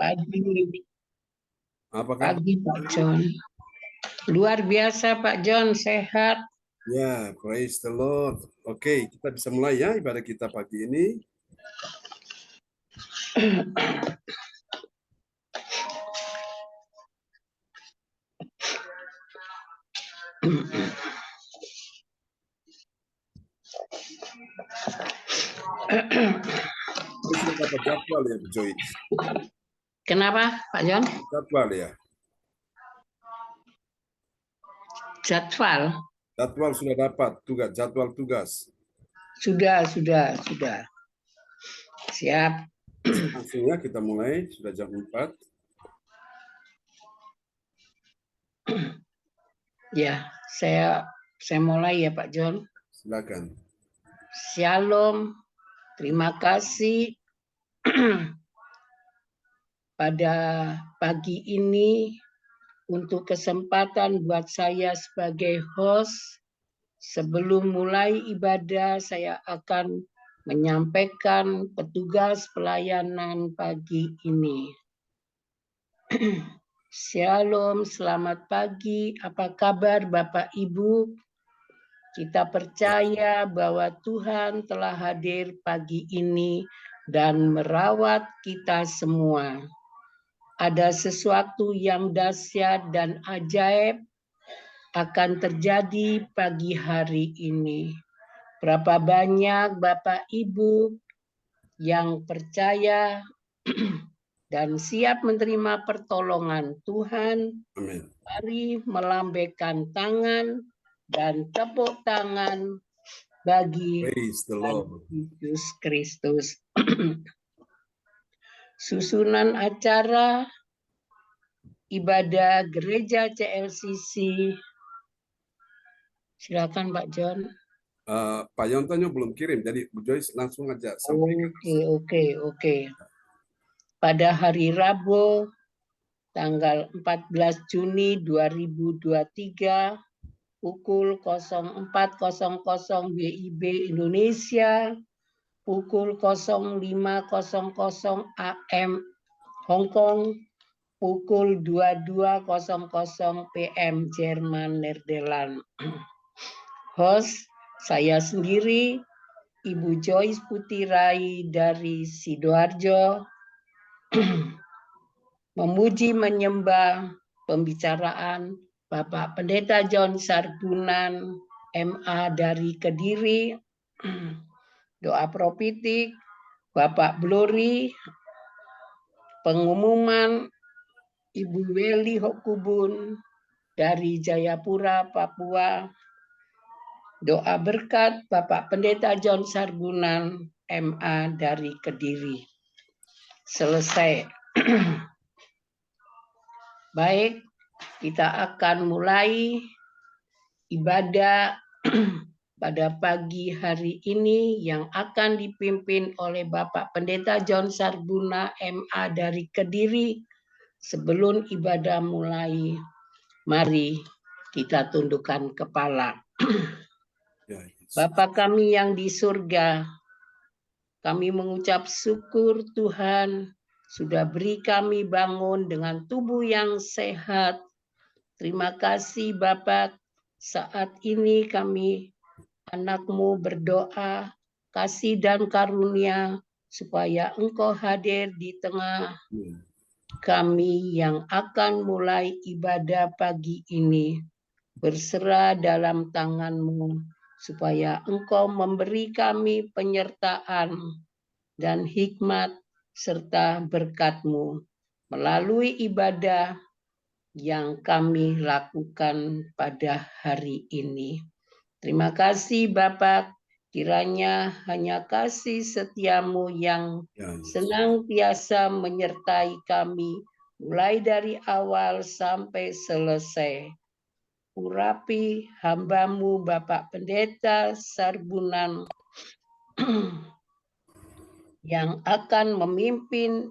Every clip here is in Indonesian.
Pagi, Apakah? pagi Pak John. Luar biasa Pak John, sehat. Ya, praise the Lord. Oke, kita bisa mulai ya ibadah kita pagi ini. Ini sudah dapat jadwal ya, Bu Joyce? Kenapa Pak John? Jadwal ya. Jadwal? Jadwal sudah dapat, jadwal tugas. Sudah. Siap. Langsung ya kita mulai, sudah jam 4. Ya, saya mulai ya Pak John. Silakan. Shalom. Terima kasih pada pagi ini untuk kesempatan buat saya sebagai host. Sebelum mulai ibadah, saya akan menyampaikan petugas pelayanan pagi ini. Shalom, selamat pagi. Apa kabar Bapak Ibu? Kita percaya bahwa Tuhan telah hadir pagi ini dan merawat kita semua. Ada sesuatu yang dahsyat dan ajaib akan terjadi pagi hari ini. Berapa banyak Bapak Ibu yang percaya dan siap menerima pertolongan Tuhan. Amin. Mari melambaikan tangan dan tepuk tangan bagi Praise the Lord. Yesus Kristus. Susunan acara ibadah gereja CLCC. Silakan Pak John. Pak Yontonyo belum kirim, jadi Bu Joyce langsung aja sampaikan. Oke. Pada hari Rabu, tanggal 14 Juni 2023, pukul 04.00 WIB Indonesia, pukul 05.00 AM Hong Kong, pukul 22.00 PM Jerman Nederland. Host saya sendiri, Ibu Joyce Putirai dari Sidoarjo, memuji menyembah pembicaraan Bapak Pendeta John Sarbunan, MA dari Kediri, doa propitik Bapak Blori, pengumuman Ibu Weli Hokubun dari Jayapura, Papua, doa berkat Bapak Pendeta John Sarbunan, MA dari Kediri. Selesai. Baik, kita akan mulai ibadah pada pagi hari ini yang akan dipimpin oleh Bapak Pendeta John Sarbuna, MA dari Kediri. Sebelum ibadah mulai, mari kita tundukkan kepala. Bapa kami yang di surga, kami mengucap syukur Tuhan sudah beri kami bangun dengan tubuh yang sehat. Terima kasih Bapak, saat ini kami anak-Mu berdoa, kasih dan karunia supaya Engkau hadir di tengah kami yang akan mulai ibadah pagi ini. Berserah dalam tangan-Mu supaya Engkau memberi kami penyertaan dan hikmat serta berkat-Mu melalui ibadah yang kami lakukan pada hari ini. Terima kasih Bapak, kiranya hanya kasih setia-Mu yang senantiasa menyertai kami mulai dari awal sampai selesai. Urapi hamba-Mu Bapak Pendeta Sarbunan yang akan memimpin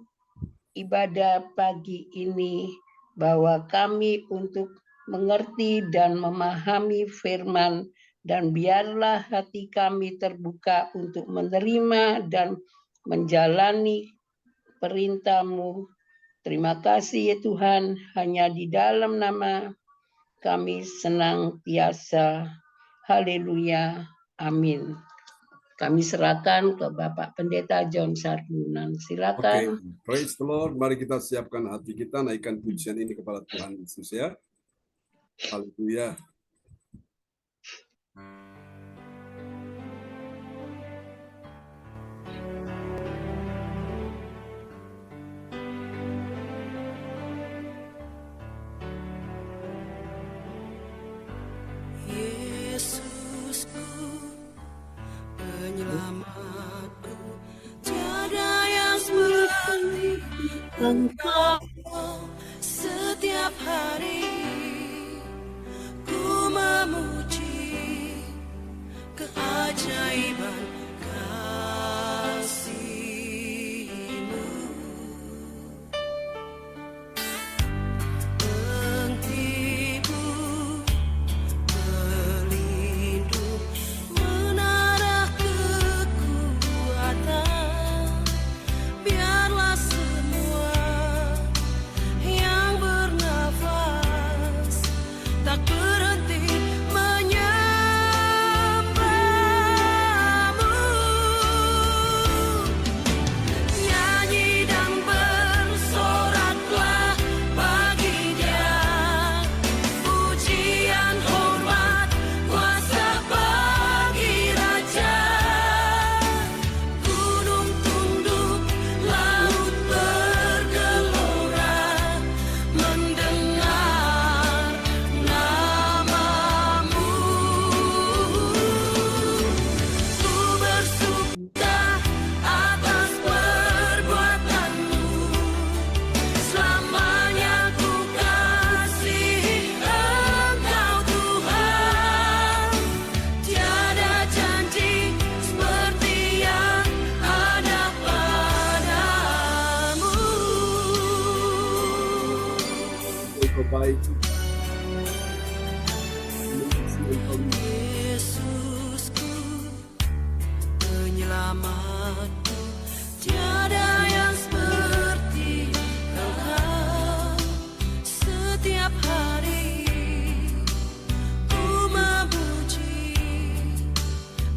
ibadah pagi ini, bahwa kami untuk mengerti dan memahami firman, dan biarlah hati kami terbuka untuk menerima dan menjalani perintah-Mu Terima kasih ya Tuhan, hanya di dalam nama kami senantiasa. Haleluya. Amin. Kami serahkan ke Bapak Pendeta John Sardunan. Silakan. Praise the Lord. Mari kita siapkan hati kita, naikkan pujian ini kepada Tuhan Yesus ya. Haleluya. Yesusku, penyelamatku, tiada yang seperti Engkau. Setiap hari ku memuji keajaiban kasih-Mu. Hentimu pelindung, menara kekuatan, biarlah semua yang bernafas tak berhenti menyembah-Mu. Nyanyi dan bersoraklah bagi Dia, pujian, hormat, kuasa bagi Raja. Gunung tunduk, laut bergelora, mendengar nama-Mu. Ku bersuka atas perbuatan-Mu, selamanya ku kasihi Engkau Tuhan. Tiada janji seperti yang ada padamu. Engkau baik. Yesusku, penyelamatku, tiada yang seperti Engkau. Setiap hari ku memuji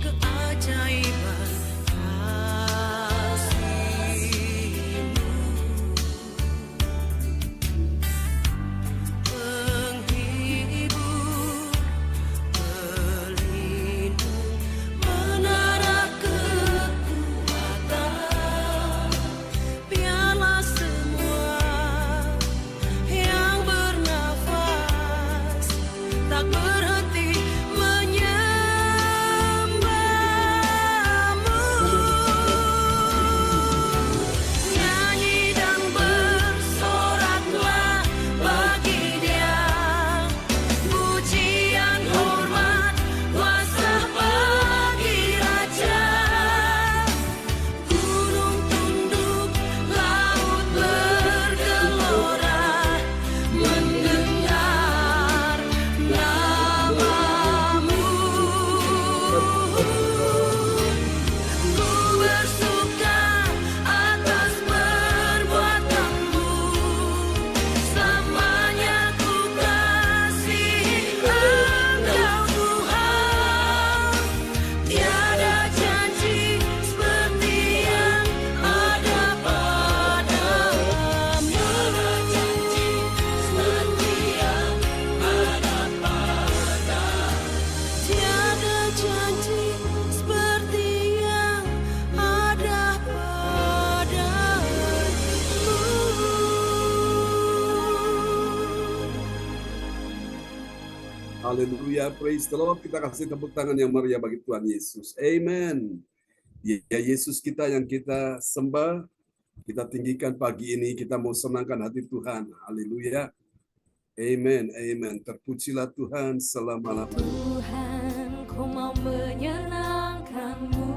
keajaiban kasih-Mu. Penghibur, pelindung, menara kekuatan, biarlah semua yang bernafas tak berhenti menyembah-Mu. Nyanyi dan bersoraklah bagi Dia, pujian, hormat, kuasa bagi Raja. Gunung tunduk, laut bergelora, mendengar nama-Mu. Ku bersuka atas perbuatan-Mu, selamanya ku kasihi Engkau Tuhan. Tiada janji seperti yang ada padamu. Tiada janji seperti yang ada padamu. Tiada janji seperti yang ada padamu. Haleluya, praise the Lord. Kita kasih tepuk tangan yang meriah bagi Tuhan Yesus. Amen. Ya Yesus kita yang kita sembah, kita tinggikan pagi ini, kita mau senangkan hati Tuhan. Haleluya. Amen, amen. Terpujilah Tuhan selama-lamanya. Tuhan, ku mau menyenangkan-Mu.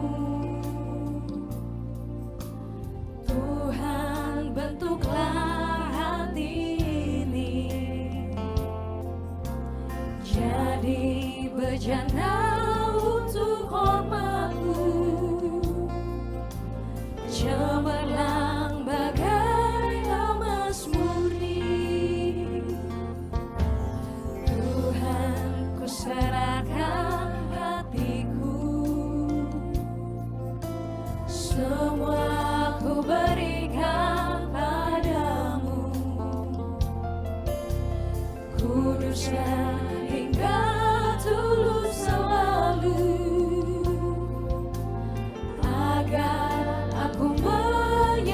Tuhan, bentuklah hati ini jadi bejana untuk hormat-Mu, cemerlang bagai emas kuduskan hingga tulus selalu, agar aku Mari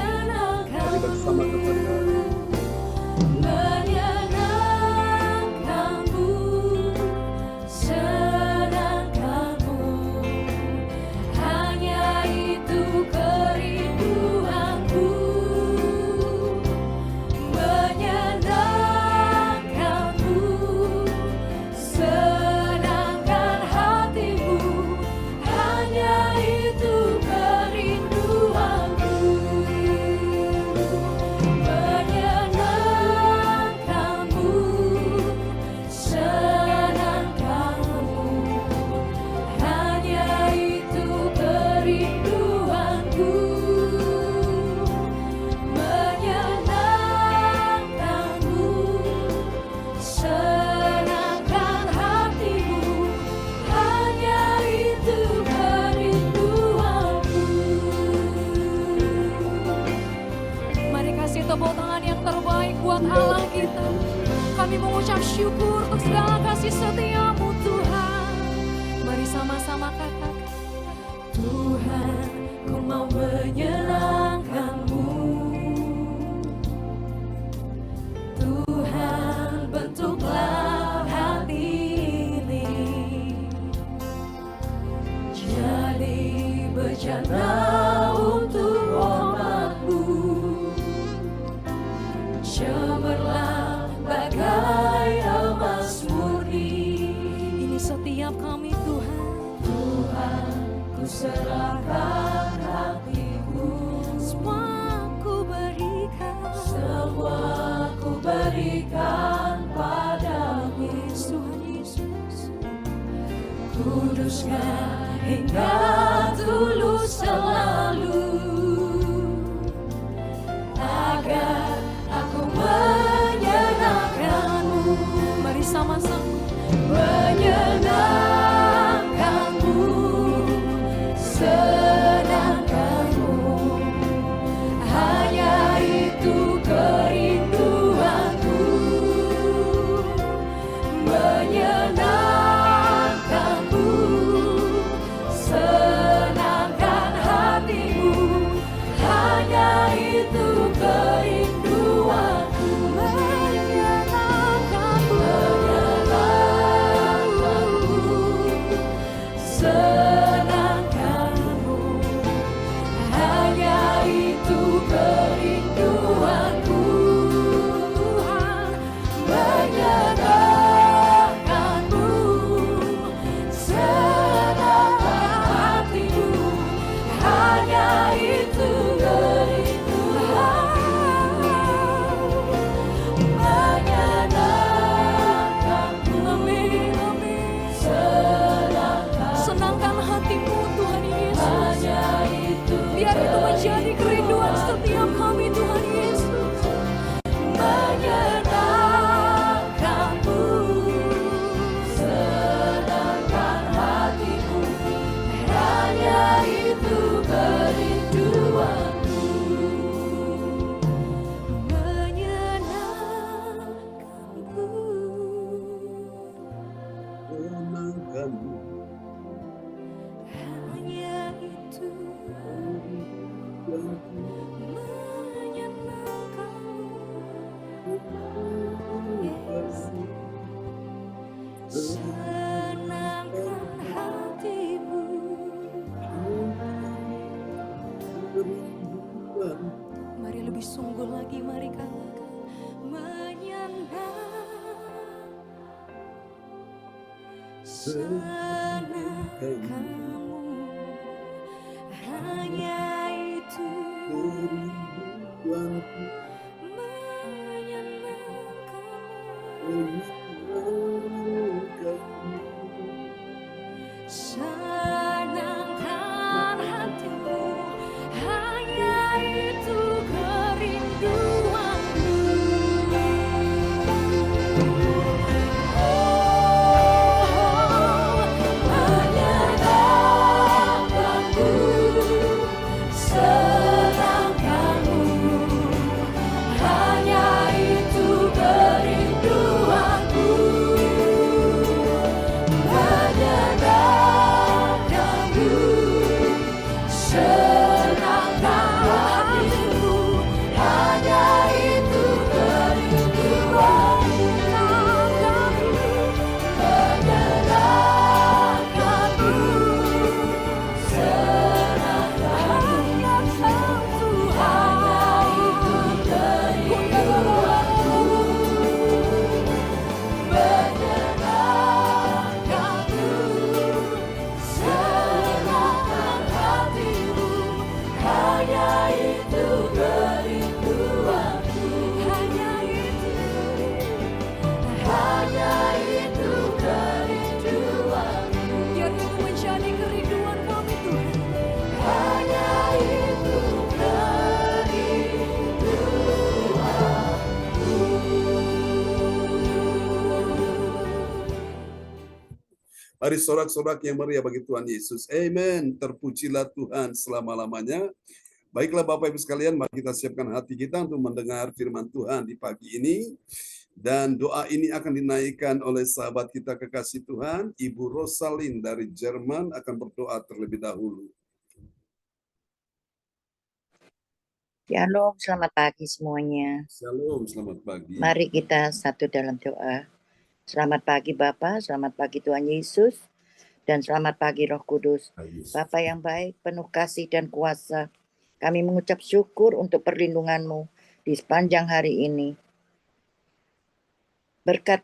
bersama menyenangkanmu, menyenangkanmu, senangkanmu. Hanya itu kerinduanku, menyenangkanmu, senangkan hatimu. Hanya itu kerinduanku, menyenangkanmu, senangkanmu. Hanya itu kerinduanku, menyenangkanmu, senangkan hatimu. Hanya itu kerinduanku. Mari kasih tepuk tangan yang terbaik buat Allah kita. Kami mengucap syukur untuk segala kasih setiamu Tuhan. Mari sama-sama katakan, Tuhan, ku mau menyenangkanmu. Tuhan, bentuklah hati ini jadi bejana untuk hormat-Mu. Cemerlang bagai emas murni. Ini setiap kami Tuhan. Tuhan, ku serahkan hatiku. Semua ku berikan. Semua ku berikan padamu. Tuhan Yesus. Kuduskan hingga tulus selalu, agar aku menyenangkanmu. Mari sama-sama. Menyenangkanmu, senangkanmu. Hanya itu kerinduanku, menyenangkanmu, senangkan hatimu. Hanya itu kerinduanku, menyenangkanmu, senangkanmu. Hanya itu kerinduanku, Tuhan, menyenangkanmu, senangkan hatimu. Hanya itu kerinduanku, menyenangkanmu. Amin, amin. Senangkan hatimu Tuhan Yesus. Hanya itu. Biar itu menjadi kerinduan setiap kami Tuhan Yesus. Menyenangkanmu, senangkan hatimu. Hanya itu kerinduanku, menyenangkanmu. Menyenangkanmu. Hanya itu menyenangkanmu, Yesus. Senangkan hatimu. Mari lebih sungguh lagi, mari katakan, senangkanmu. Hanya itu menyenangkanmu. Senangkan hatimu. Hanya itu kerinduanku. Oh, menyenangkan Mari sorak-sorak yang meriah bagi Tuhan Yesus. Amen. Terpujilah Tuhan selama-lamanya. Baiklah Bapak Ibu sekalian, mari kita siapkan hati kita untuk mendengar firman Tuhan di pagi ini. Dan doa ini akan dinaikkan oleh sahabat kita kekasih Tuhan, Ibu Rosalin dari Jerman akan berdoa terlebih dahulu. Shalom, selamat pagi semuanya. Shalom, selamat pagi. Mari kita satu dalam doa. Selamat pagi Bapa, selamat pagi Tuhan Yesus, dan selamat pagi Roh Kudus. Bapa yang baik, penuh kasih dan kuasa, kami mengucap syukur untuk perlindungan-Mu di sepanjang hari ini. Berkat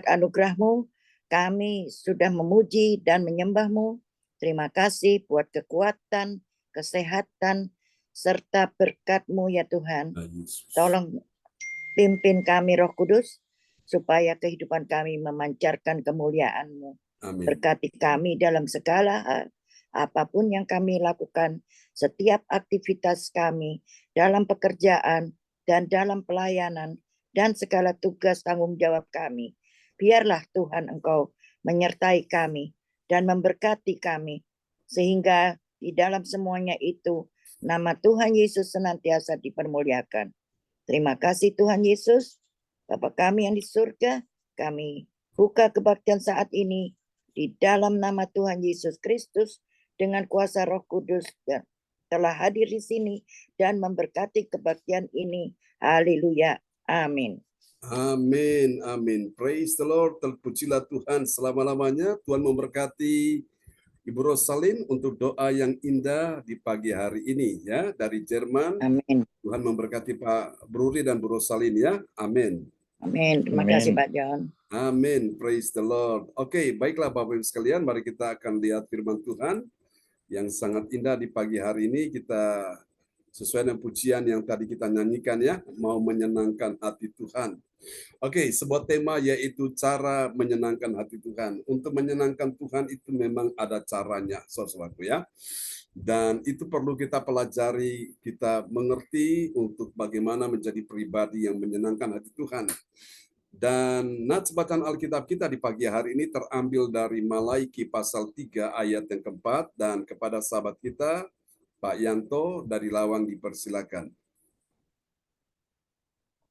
anugerah-Mu, kami sudah memuji dan menyembah-Mu. Terima kasih buat kekuatan, kesehatan, serta berkat-Mu ya Tuhan. Tolong pimpin kami Roh Kudus, supaya kehidupan kami memancarkan kemuliaan-Mu. Amin. Berkati kami dalam segala hal, apapun yang kami lakukan, setiap aktivitas kami, dalam pekerjaan dan dalam pelayanan, dan segala tugas tanggung jawab kami. Biarlah Tuhan Engkau menyertai kami dan memberkati kami, sehingga di dalam semuanya itu, nama Tuhan Yesus senantiasa dipermuliakan. Terima kasih Tuhan Yesus, Bapa kami yang di surga, kami buka kebaktian saat ini di dalam nama Tuhan Yesus Kristus dengan kuasa Roh Kudus yang telah hadir di sini dan memberkati kebaktian ini. Haleluya. Amin. Amin, amin. Praise the Lord. Terpujilah Tuhan selama-lamanya. Tuhan memberkati Ibu Rosalin untuk doa yang indah di pagi hari ini ya dari Jerman. Amin. Tuhan memberkati Pak Bruri dan Bu Rosalin ya. Amin. Amin. Terima kasih Pak John. Amin. Praise the Lord. Oke, baiklah Bapak Ibu sekalian, mari kita akan lihat firman Tuhan yang sangat indah di pagi hari ini. Kita sesuai dengan pujian yang tadi kita nyanyikan ya, mau menyenangkan hati Tuhan. Oke, sebuah tema yaitu cara menyenangkan hati Tuhan. Untuk menyenangkan Tuhan itu memang ada caranya, saudaraku ya. Dan itu perlu kita pelajari, kita mengerti untuk bagaimana menjadi pribadi yang menyenangkan hati Tuhan. Dan nats bacaan Alkitab kita di pagi hari ini terambil dari Malaiki pasal 3 ayat yang keempat, dan kepada sahabat kita, Pak Yanto dari Lawang dipersilakan.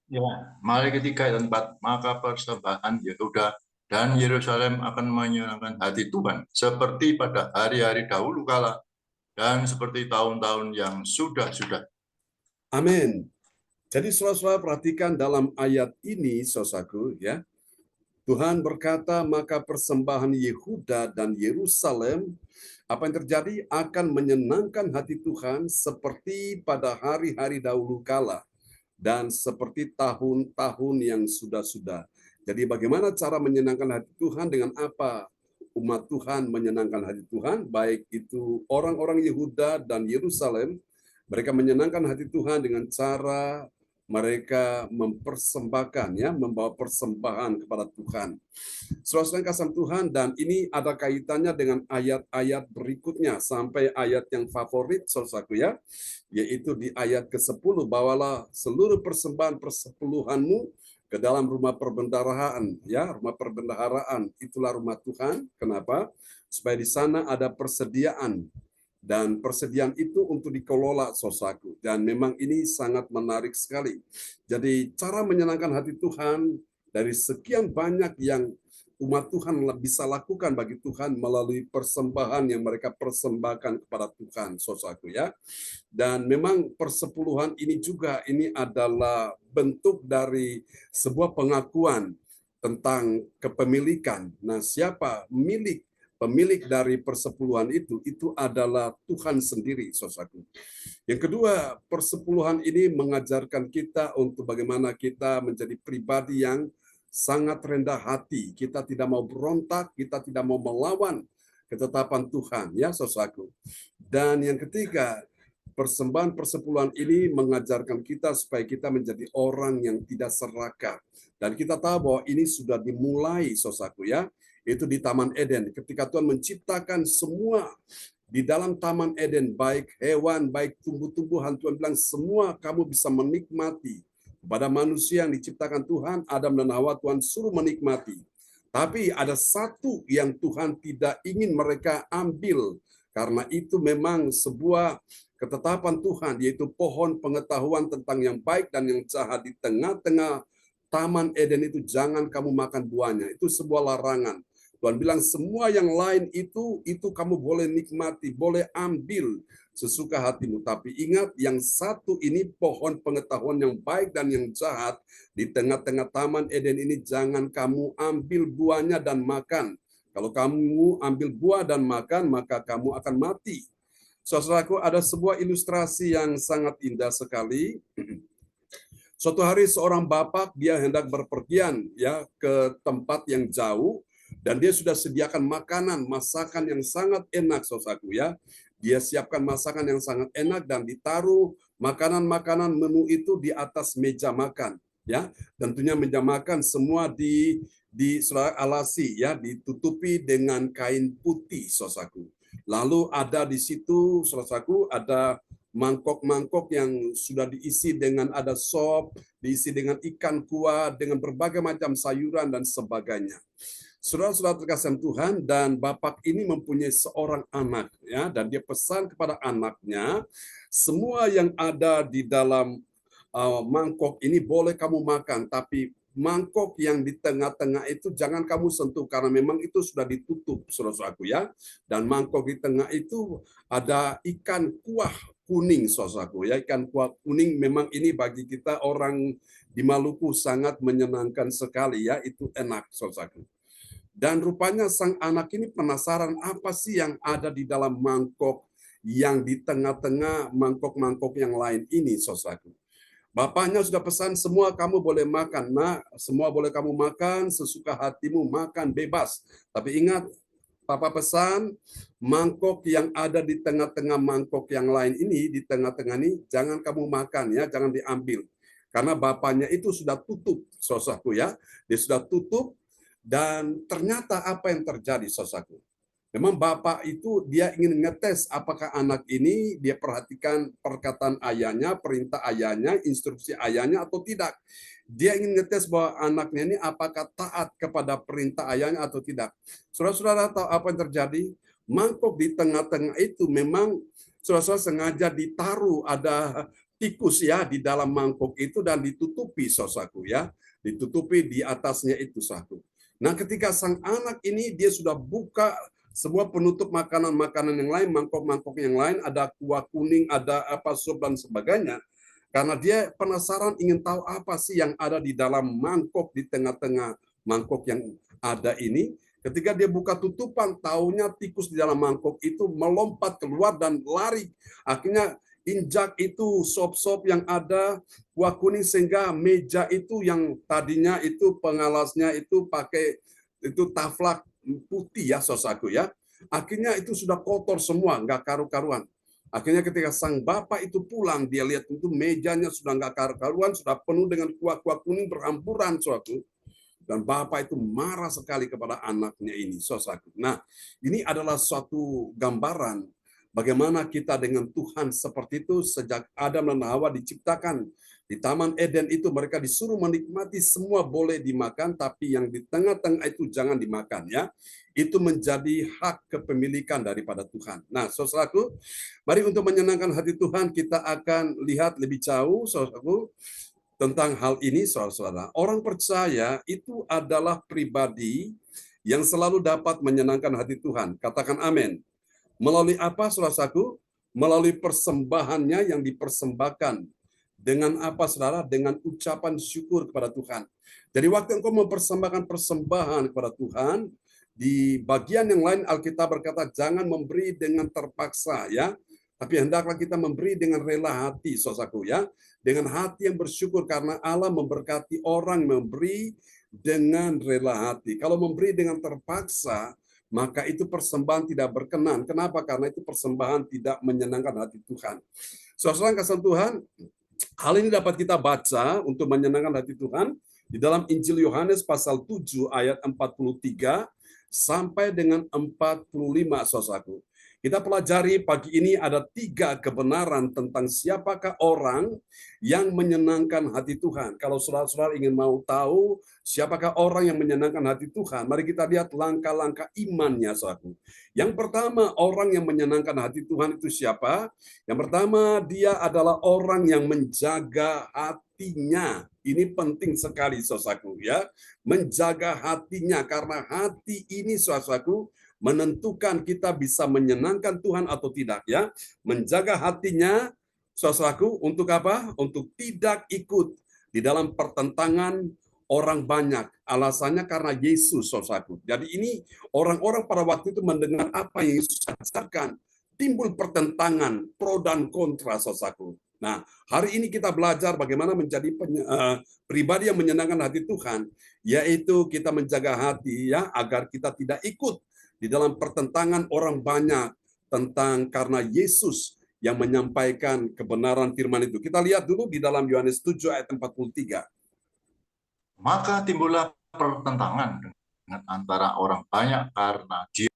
Ya, Malaiki 3 ayat 4, maka persembahan Yehuda dan Yerusalem akan menyenangkan hati Tuhan, seperti pada hari-hari dahulu kala, dan seperti tahun-tahun yang sudah-sudah. Amin. Jadi saudara-saudara perhatikan dalam ayat ini, saudaraku ya, Tuhan berkata, maka persembahan Yehuda dan Yerusalem, apa yang terjadi akan menyenangkan hati Tuhan seperti pada hari-hari dahulu kala dan seperti tahun-tahun yang sudah-sudah. Jadi bagaimana cara menyenangkan hati Tuhan, dengan apa umat Tuhan menyenangkan hati Tuhan, baik itu orang-orang Yehuda dan Yerusalem, mereka menyenangkan hati Tuhan dengan cara mereka mempersembahkan ya, membawa persembahan kepada Tuhan. Saudara kasih Tuhan, dan ini ada kaitannya dengan ayat-ayat berikutnya sampai ayat yang favorit saudaraku ya, yaitu di ayat ke-10, bawalah seluruh persembahan persepuluhanmu ke dalam rumah perbendaharaan ya, rumah perbendaharaan itulah rumah Tuhan. Kenapa? Supaya di sana ada persediaan. Dan persediaan itu untuk dikelola saudaraku. Dan memang ini sangat menarik sekali. Jadi cara menyenangkan hati Tuhan dari sekian banyak yang umat Tuhan bisa lakukan bagi Tuhan melalui persembahan yang mereka persembahkan kepada Tuhan, saudaraku ya. Dan memang persepuluhan ini juga ini adalah bentuk dari sebuah pengakuan tentang kepemilikan. Nah, siapa pemilik dari persepuluhan itu adalah Tuhan sendiri, saudaraku. Yang kedua, persepuluhan ini mengajarkan kita untuk bagaimana kita menjadi pribadi yang sangat rendah hati. Kita tidak mau berontak, kita tidak mau melawan ketetapan Tuhan, ya saudaraku. Dan yang ketiga, persembahan persepuluhan ini mengajarkan kita supaya kita menjadi orang yang tidak serakah. Dan kita tahu bahwa ini sudah dimulai, saudaraku ya. Itu di Taman Eden. Ketika Tuhan menciptakan semua di dalam Taman Eden, baik hewan, baik tumbuh-tumbuhan, Tuhan bilang semua kamu bisa menikmati Kepada manusia yang diciptakan Tuhan, Adam dan Hawa Tuhan suruh menikmati. Tapi ada satu yang Tuhan tidak ingin mereka ambil. Karena itu memang sebuah ketetapan Tuhan, yaitu pohon pengetahuan tentang yang baik dan yang jahat. Di tengah-tengah Taman Eden itu jangan kamu makan buahnya. Itu sebuah larangan. Tuhan bilang semua yang lain itu kamu boleh nikmati, boleh ambil sesuka hatimu. Tapi ingat yang satu ini pohon pengetahuan yang baik dan yang jahat. Di tengah-tengah Taman Eden ini jangan kamu ambil buahnya dan makan. Kalau kamu ambil buah dan makan, maka kamu akan mati. Saudaraku, ada sebuah ilustrasi yang sangat indah sekali. Suatu hari seorang bapak dia hendak berpergian ya ke tempat yang jauh dan dia sudah sediakan masakan yang sangat enak, saudaraku ya. Dia siapkan masakan yang sangat enak dan ditaruh makanan-makanan menu itu di atas meja makan ya. Tentunya meja makan semua di alasi ya, ditutupi dengan kain putih, saudaraku. Lalu ada di situ, saudaraku, ada mangkok-mangkok yang sudah diisi dengan ada sop, diisi dengan ikan kuah, dengan berbagai macam sayuran dan sebagainya. Saudara-saudara terkasih Tuhan, dan bapak ini mempunyai seorang anak ya, dan dia pesan kepada anaknya, semua yang ada di dalam mangkok ini boleh kamu makan, tapi mangkok yang di tengah-tengah itu jangan kamu sentuh karena memang itu sudah ditutup, saudaraku ya. Dan mangkok di tengah itu ada ikan kuah kuning, saudaraku ya. Ikan kuah kuning memang ini bagi kita orang di Maluku sangat menyenangkan sekali ya, itu enak, saudaraku. Dan rupanya sang anak ini penasaran apa sih yang ada di dalam mangkok yang di tengah-tengah mangkok-mangkok yang lain ini, saudaraku. Bapaknya sudah pesan semua kamu boleh makan, nak, semua boleh kamu makan, sesuka hatimu makan bebas. Tapi ingat, Papa pesan mangkok yang ada di tengah-tengah mangkok yang lain ini, di tengah-tengah ini jangan kamu makan ya, jangan diambil. Karena bapaknya itu sudah tutup, saudaraku ya. Dia sudah tutup dan ternyata apa yang terjadi, saudaraku? Memang bapak itu dia ingin ngetes apakah anak ini dia perhatikan perkataan ayahnya, perintah ayahnya, instruksi ayahnya atau tidak. Dia ingin ngetes bahwa anaknya ini apakah taat kepada perintah ayahnya atau tidak. Saudara-saudara tahu apa yang terjadi? Mangkok di tengah-tengah itu memang saudara-saudara sengaja ditaruh ada tikus ya di dalam mangkok itu dan ditutupi, saudaraku ya. Ditutupi di atasnya itu, saudaraku. Nah, ketika sang anak ini dia sudah buka sebuah penutup makanan-makanan yang lain, mangkok-mangkok yang lain, ada kuah kuning, ada apa sup dan sebagainya. Karena dia penasaran ingin tahu apa sih yang ada di dalam mangkok di tengah-tengah mangkok yang ada ini. Ketika dia buka tutupan, taunya tikus di dalam mangkok itu melompat keluar dan lari. Akhirnya injak itu sop-sop yang ada kuah kuning sehingga meja itu yang tadinya itu pengalasnya itu pakai itu taflak putih ya, saudaraku ya. Akhirnya itu sudah kotor semua, nggak karu-karuan. Akhirnya ketika sang bapak itu pulang, dia lihat itu mejanya sudah nggak karu-karuan, sudah penuh dengan kuah-kuah kuning berhamburan, saudaraku. Dan bapak itu marah sekali kepada anaknya ini, saudaraku. Nah, ini adalah suatu gambaran bagaimana kita dengan Tuhan seperti itu sejak Adam dan Hawa diciptakan. Di Taman Eden itu mereka disuruh menikmati semua boleh dimakan, tapi yang di tengah-tengah itu jangan dimakan ya. Itu menjadi hak kepemilikan daripada Tuhan. Nah, saudaraku, mari untuk menyenangkan hati Tuhan kita akan lihat lebih jauh, saudaraku, tentang hal ini, saudara-saudara. Orang percaya itu adalah pribadi yang selalu dapat menyenangkan hati Tuhan. Katakan amin. Melalui apa, saudaraku? Melalui persembahannya yang dipersembahkan. Dengan apa, saudara? Dengan ucapan syukur kepada Tuhan. Jadi waktu engkau mempersembahkan persembahan kepada Tuhan, di bagian yang lain Alkitab berkata, jangan memberi dengan terpaksa, ya. Tapi hendaklah kita memberi dengan rela hati, saudaraku, ya. Dengan hati yang bersyukur karena Allah memberkati orang memberi dengan rela hati. Kalau memberi dengan terpaksa, maka itu persembahan tidak berkenan. Kenapa? Karena itu persembahan tidak menyenangkan hati Tuhan. Saudara kasih Tuhan, hal ini dapat kita baca untuk menyenangkan hati Tuhan di dalam Injil Yohanes pasal 7 ayat 43 sampai dengan 45, saudaraku. Kita pelajari pagi ini ada 3 kebenaran tentang siapakah orang yang menyenangkan hati Tuhan. Kalau saudara-saudara ingin mau tahu siapakah orang yang menyenangkan hati Tuhan, mari kita lihat langkah-langkah imannya, saudaraku. Yang pertama, orang yang menyenangkan hati Tuhan itu siapa? Yang pertama, dia adalah orang yang menjaga hatinya. Ini penting sekali, saudaraku, ya. Menjaga hatinya, karena hati ini, saudaraku, menentukan kita bisa menyenangkan Tuhan atau tidak, ya. Menjaga hatinya, saudaraku, untuk apa? Untuk tidak ikut di dalam pertentangan orang banyak. Alasannya karena Yesus, saudaraku. Jadi ini orang-orang pada waktu itu mendengar apa yang Yesus katakan. Timbul pertentangan, pro dan kontra, saudaraku. Nah, hari ini kita belajar bagaimana menjadi pribadi yang menyenangkan hati Tuhan, yaitu kita menjaga hati, ya, agar kita tidak ikut di dalam pertentangan orang banyak tentang karena Yesus yang menyampaikan kebenaran firman itu. Kita lihat dulu di dalam Yohanes 7 ayat 43. Maka timbullah pertentangan dengan antara orang banyak karena dia.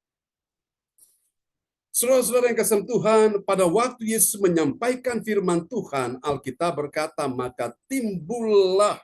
Saudara-saudara yang kasih Tuhan, pada waktu Yesus menyampaikan firman Tuhan, Alkitab berkata, maka timbullah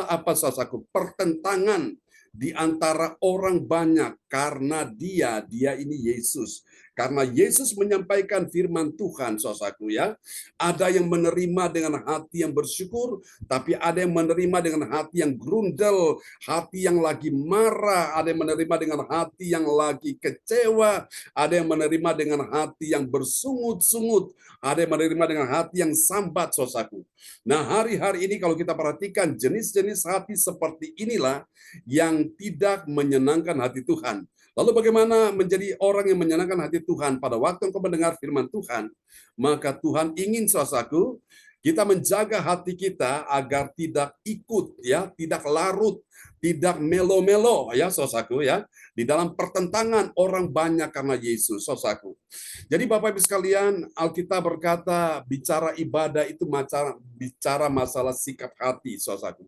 apa, saudaraku? Pertentangan di antara orang banyak karena dia ini Yesus. Karena Yesus menyampaikan firman Tuhan, saudaraku, ya. Ada yang menerima dengan hati yang bersyukur, tapi ada yang menerima dengan hati yang grundel, hati yang lagi marah, ada yang menerima dengan hati yang lagi kecewa, ada yang menerima dengan hati yang bersungut-sungut, ada yang menerima dengan hati yang sambat, saudaraku. Nah, hari-hari ini kalau kita perhatikan jenis-jenis hati seperti inilah yang tidak menyenangkan hati Tuhan. Lalu bagaimana menjadi orang yang menyenangkan hati Tuhan? Pada waktu engkau mendengar firman Tuhan, maka Tuhan ingin, saudaraku, kita menjaga hati kita agar tidak ikut, ya, tidak larut, tidak melo-melo, ya, saudaraku, ya, di dalam pertentangan orang banyak karena Yesus, saudaraku. Jadi Bapak Ibu sekalian, Alkitab berkata bicara ibadah itu bicara masalah sikap hati, saudaraku.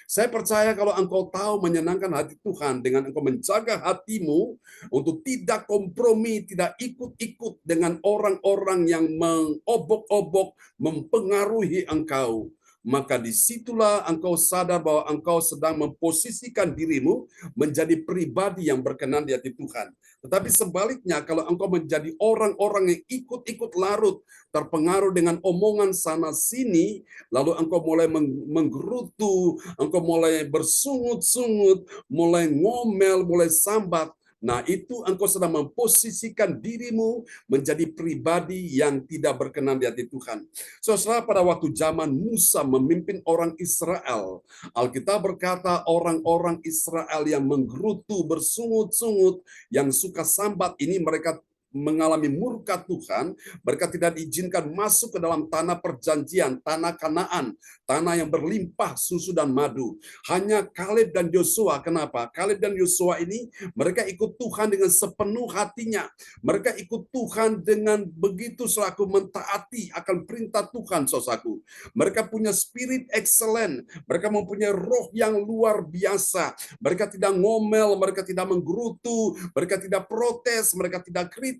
Saya percaya kalau engkau tahu menyenangkan hati Tuhan dengan engkau menjaga hatimu untuk tidak kompromi, tidak ikut-ikut dengan orang-orang yang mengobok-obok, mempengaruhi engkau, maka disitulah engkau sadar bahwa engkau sedang memposisikan dirimu menjadi pribadi yang berkenan di hati Tuhan. Tetapi sebaliknya, kalau engkau menjadi orang-orang yang ikut-ikut larut, terpengaruh dengan omongan sana-sini, lalu engkau mulai menggerutu, engkau mulai bersungut-sungut, mulai ngomel, mulai sambat, nah, itu engkau sedang memposisikan dirimu menjadi pribadi yang tidak berkenan di hati Tuhan. Saudara, pada waktu zaman Musa memimpin orang Israel, Alkitab berkata orang-orang Israel yang menggerutu, bersungut-sungut, yang suka sambat ini mereka mengalami murka Tuhan, mereka tidak diizinkan masuk ke dalam tanah perjanjian, tanah Kanaan, tanah yang berlimpah susu dan madu. Hanya Kaleb dan Yosua. Kenapa? Kaleb dan Yosua ini mereka ikut Tuhan dengan sepenuh hatinya. Mereka ikut Tuhan dengan begitu selaku mentaati akan perintah Tuhan, saudaraku. Mereka punya spirit excellent. Mereka mempunyai roh yang luar biasa. Mereka tidak ngomel, mereka tidak menggerutu, mereka tidak protes, mereka tidak kritik,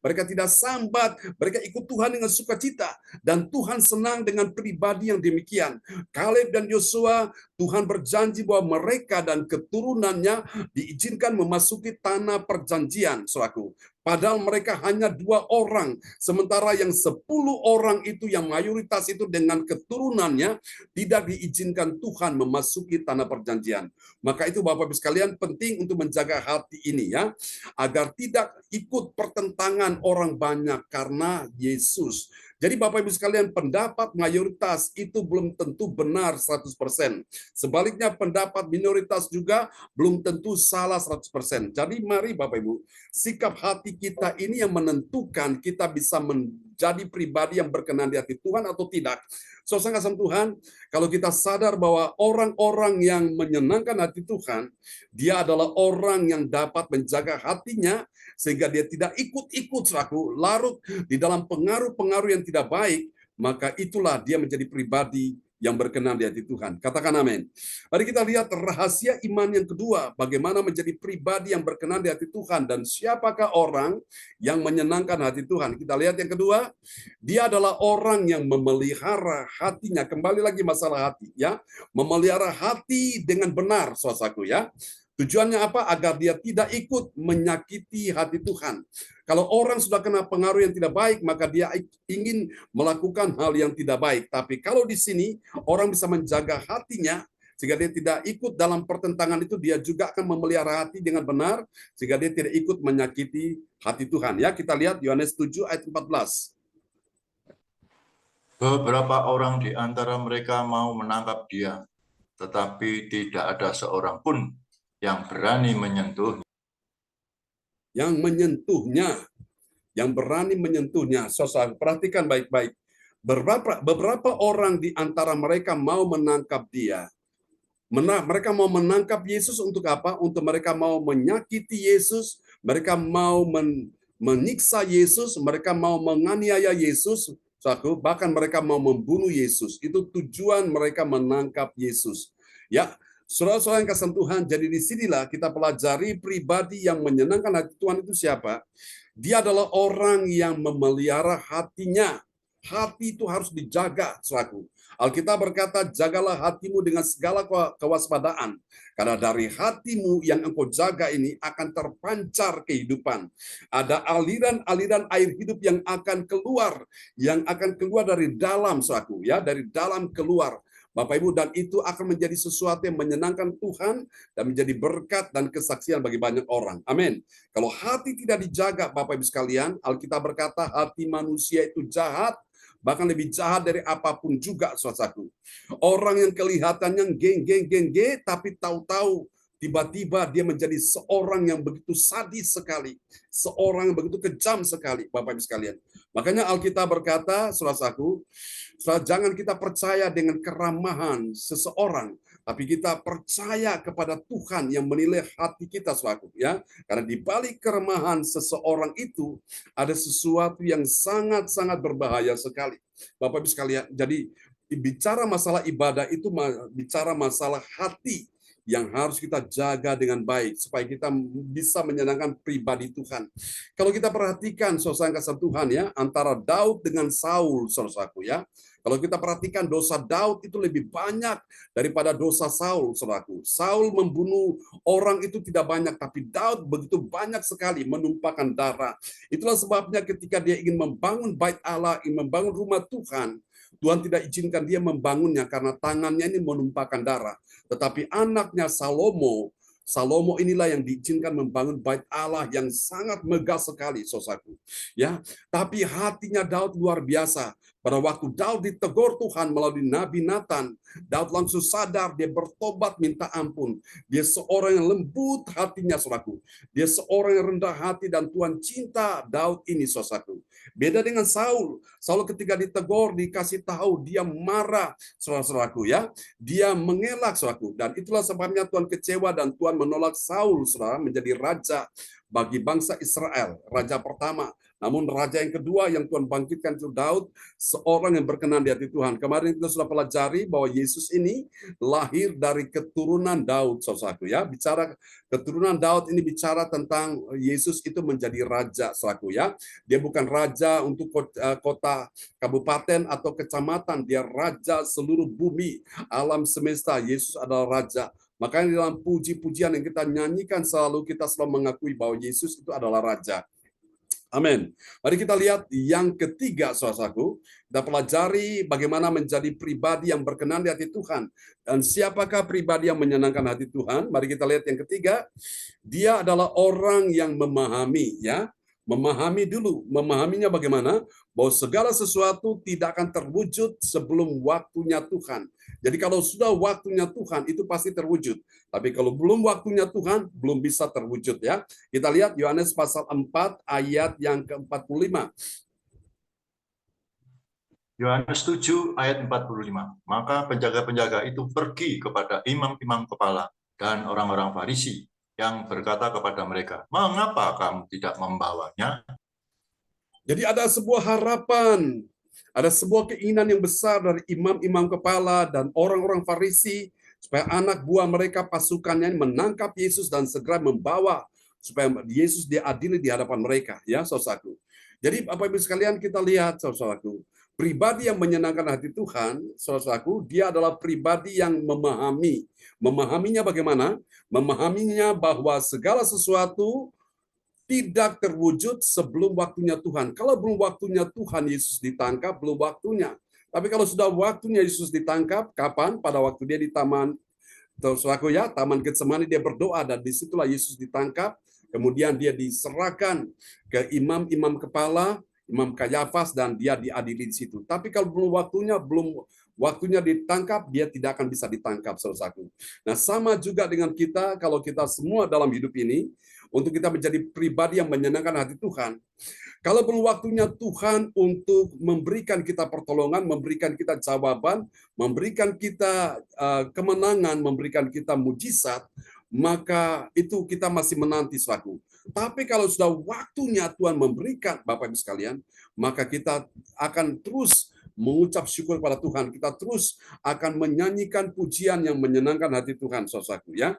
mereka tidak sambat, mereka ikut Tuhan dengan sukacita, dan Tuhan senang dengan pribadi yang demikian. Kaleb dan Yosua, Tuhan berjanji bahwa mereka dan keturunannya diizinkan memasuki tanah perjanjian, saudaraku. Padahal mereka hanya 2 orang, sementara yang 10 orang itu yang mayoritas itu dengan keturunannya tidak diizinkan Tuhan memasuki tanah perjanjian. Maka itu Bapak Ibu sekalian penting untuk menjaga hati ini, ya, agar tidak ikut pertentangan orang banyak karena Yesus. Jadi Bapak Ibu sekalian, pendapat mayoritas itu belum tentu benar 100%. Sebaliknya pendapat minoritas juga belum tentu salah 100%. Jadi mari Bapak Ibu, sikap hati kita ini yang menentukan kita bisa menjadi pribadi yang berkenan di hati Tuhan atau tidak. Saudara kasih Tuhan, kalau kita sadar bahwa orang-orang yang menyenangkan hati Tuhan, dia adalah orang yang dapat menjaga hatinya sehingga dia tidak ikut-ikut selaku larut di dalam pengaruh-pengaruh yang tidak baik, maka itulah dia menjadi pribadi yang berkenan di hati Tuhan. Katakan amin. Mari kita lihat rahasia iman yang kedua, bagaimana menjadi pribadi yang berkenan di hati Tuhan dan siapakah orang yang menyenangkan hati Tuhan. Kita lihat yang kedua, dia adalah orang yang memelihara hatinya. Kembali lagi masalah hati ya. Memelihara hati dengan benar, saudaraku ya. Tujuannya apa? Agar dia tidak ikut menyakiti hati Tuhan. Kalau orang sudah kena pengaruh yang tidak baik, maka dia ingin melakukan hal yang tidak baik. Tapi kalau di sini orang bisa menjaga hatinya sehingga dia tidak ikut dalam pertentangan itu, dia juga akan memelihara hati dengan benar sehingga dia tidak ikut menyakiti hati Tuhan. Ya, kita lihat Yohanes 7 ayat 14. Beberapa orang di antara mereka mau menangkap dia, tetapi tidak ada seorang pun yang berani menyentuh. Yang menyentuhnya, yang berani menyentuhnya. Saudara, perhatikan baik-baik. Beberapa orang di antara mereka mau menangkap dia. Mereka mau menangkap Yesus untuk apa? Untuk mereka mau menyakiti Yesus, mereka mau menyiksa Yesus, mereka mau menganiaya Yesus, bahkan mereka mau membunuh Yesus. Itu tujuan mereka menangkap Yesus. Ya, saudara-saudara yang kasih Tuhan, jadi disinilah kita pelajari pribadi yang menyenangkan hati Tuhan itu siapa. Dia adalah orang yang memelihara hatinya. Hati itu harus dijaga, saudaraku. Alkitab berkata, jagalah hatimu dengan segala kewaspadaan. Karena dari hatimu yang engkau jaga ini akan terpancar kehidupan. Ada aliran-aliran air hidup yang akan keluar dari dalam, saudaraku, ya, dari dalam keluar. Bapak Ibu, dan itu akan menjadi sesuatu yang menyenangkan Tuhan dan menjadi berkat dan kesaksian bagi banyak orang. Amin. Kalau hati tidak dijaga, Bapak Ibu sekalian, Alkitab berkata hati manusia itu jahat, bahkan lebih jahat dari apapun juga, saudaraku. Orang yang kelihatannya geng, tapi tahu-tahu tiba-tiba dia menjadi seorang yang begitu sadis sekali, seorang yang begitu kejam sekali, Bapak Ibu sekalian. Makanya Alkitab berkata, saudaraku, jangan kita percaya dengan keramahan seseorang, tapi kita percaya kepada Tuhan yang menilai hati kita, saudaraku, ya. Karena di balik keramahan seseorang itu ada sesuatu yang sangat-sangat berbahaya sekali, Bapak Ibu sekalian. Jadi bicara masalah ibadah itu bicara masalah hati yang harus kita jaga dengan baik supaya kita bisa menyenangkan pribadi Tuhan. Kalau kita perhatikan saudara kasih Tuhan ya, antara Daud dengan Saul, saudaraku ya. Kalau kita perhatikan dosa Daud itu lebih banyak daripada dosa Saul, saudaraku. Saul membunuh orang itu tidak banyak, tapi Daud begitu banyak sekali menumpahkan darah. Itulah sebabnya ketika dia ingin membangun bait Allah, ingin membangun rumah Tuhan, Tuhan tidak izinkan dia membangunnya karena tangannya ini menumpahkan darah. Tetapi anaknya Salomo inilah yang diizinkan membangun bait Allah yang sangat megah sekali, saudaraku. Ya, tapi hatinya Daud luar biasa. Pada waktu Daud ditegur Tuhan melalui Nabi Nathan, Daud langsung sadar, dia bertobat minta ampun. Dia seorang yang lembut hatinya, saudaraku. Dia seorang yang rendah hati dan Tuhan cinta Daud ini, saudaraku. Beda dengan Saul. Saul ketika ditegur, dikasih tahu, dia marah, saudaraku ya. Dia mengelak, saudaraku. Dan itulah sebabnya Tuhan kecewa dan Tuhan menolak Saul, saudara, menjadi raja bagi bangsa Israel, raja pertama. Namun raja yang kedua yang Tuhan bangkitkan itu Daud, seorang yang berkenan di hati Tuhan. Kemarin kita sudah pelajari bahwa Yesus ini lahir dari keturunan Daud, saudaraku ya. Bicara keturunan Daud ini bicara tentang Yesus itu menjadi raja, saudaraku ya. Dia bukan raja untuk kota, kabupaten atau kecamatan, dia raja seluruh bumi, alam semesta. Yesus adalah raja. Makanya dalam puji-pujian yang kita nyanyikan selalu kita selalu mengakui bahwa Yesus itu adalah raja. Amin. Mari kita lihat yang ketiga, saudaraku. Kita pelajari bagaimana menjadi pribadi yang berkenan di hati Tuhan. Dan siapakah pribadi yang menyenangkan hati Tuhan? Mari kita lihat yang ketiga. Dia adalah orang yang memahami, ya. Memahami dulu. Memahaminya bagaimana? Bahwa segala sesuatu tidak akan terwujud sebelum waktunya Tuhan. Jadi kalau sudah waktunya Tuhan, itu pasti terwujud. Tapi kalau belum waktunya Tuhan, belum bisa terwujud ya. Kita lihat Yohanes pasal 4 ayat yang ke-45. Yohanes 7 ayat 45. Maka penjaga-penjaga itu pergi kepada imam-imam kepala dan orang-orang Farisi yang berkata kepada mereka, "Mengapa kamu tidak membawanya?" Jadi ada sebuah harapan Ada sebuah keinginan yang besar dari imam-imam kepala dan orang-orang Farisi supaya anak buah mereka pasukannya menangkap Yesus dan segera membawa supaya Yesus diadili di hadapan mereka, ya saudaraku. Jadi Bapak Ibu sekalian, kita lihat saudaraku, pribadi yang menyenangkan hati Tuhan, saudaraku, dia adalah pribadi yang memahami. Memahaminya bagaimana? Memahaminya bahwa segala sesuatu tidak terwujud sebelum waktunya Tuhan. Kalau belum waktunya Tuhan Yesus ditangkap, belum waktunya. Tapi kalau sudah waktunya Yesus ditangkap, kapan? Pada waktu dia di taman, saudaraku ya, Taman Getsemani, dia berdoa dan disitulah Yesus ditangkap. Kemudian dia diserahkan ke imam-imam kepala, Imam Kayafas, dan dia diadili di situ. Tapi kalau belum waktunya ditangkap, dia tidak akan bisa ditangkap, saudaraku. Nah, sama juga dengan kita, kalau kita semua dalam hidup ini, untuk kita menjadi pribadi yang menyenangkan hati Tuhan. Kalau belum waktunya Tuhan untuk memberikan kita pertolongan, memberikan kita jawaban, memberikan kita kemenangan, memberikan kita mujizat, maka itu kita masih menanti suatu. Tapi kalau sudah waktunya Tuhan memberikan, Bapak Ibu sekalian, maka kita akan terus mengucap syukur pada Tuhan. Kita terus akan menyanyikan pujian yang menyenangkan hati Tuhan, saudaraku ya.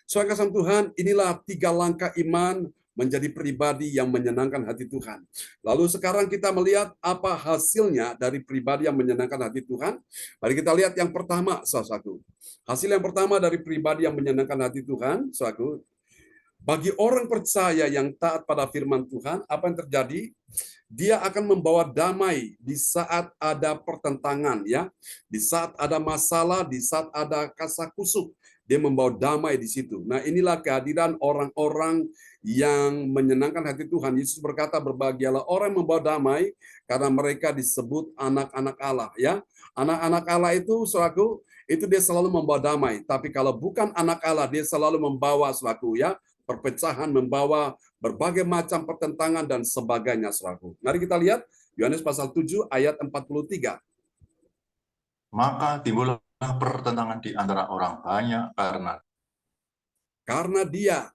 Saudara kasih Tuhan, inilah 3 langkah iman menjadi pribadi yang menyenangkan hati Tuhan. Lalu sekarang kita melihat apa hasilnya dari pribadi yang menyenangkan hati Tuhan. Mari kita lihat yang pertama, saudaraku. Hasil yang pertama dari pribadi yang menyenangkan hati Tuhan, saudaraku, bagi orang percaya yang taat pada firman Tuhan, apa yang terjadi? Dia akan membawa damai di saat ada pertentangan, ya, di saat ada masalah, di saat ada kasakusuk. Dia membawa damai di situ. Nah, inilah kehadiran orang-orang yang menyenangkan hati Tuhan. Yesus berkata, berbahagialah orang yang membawa damai, karena mereka disebut anak-anak Allah. Ya, anak-anak Allah itu, saudaraku, itu dia selalu membawa damai. Tapi kalau bukan anak Allah, dia selalu membawa, saudaraku, ya, perpecahan, membawa berbagai macam pertentangan dan sebagainya, saudaraku. Mari kita lihat Yohanes pasal 7 ayat 43. Maka timbullah pertentangan di antara orang banyak karena dia,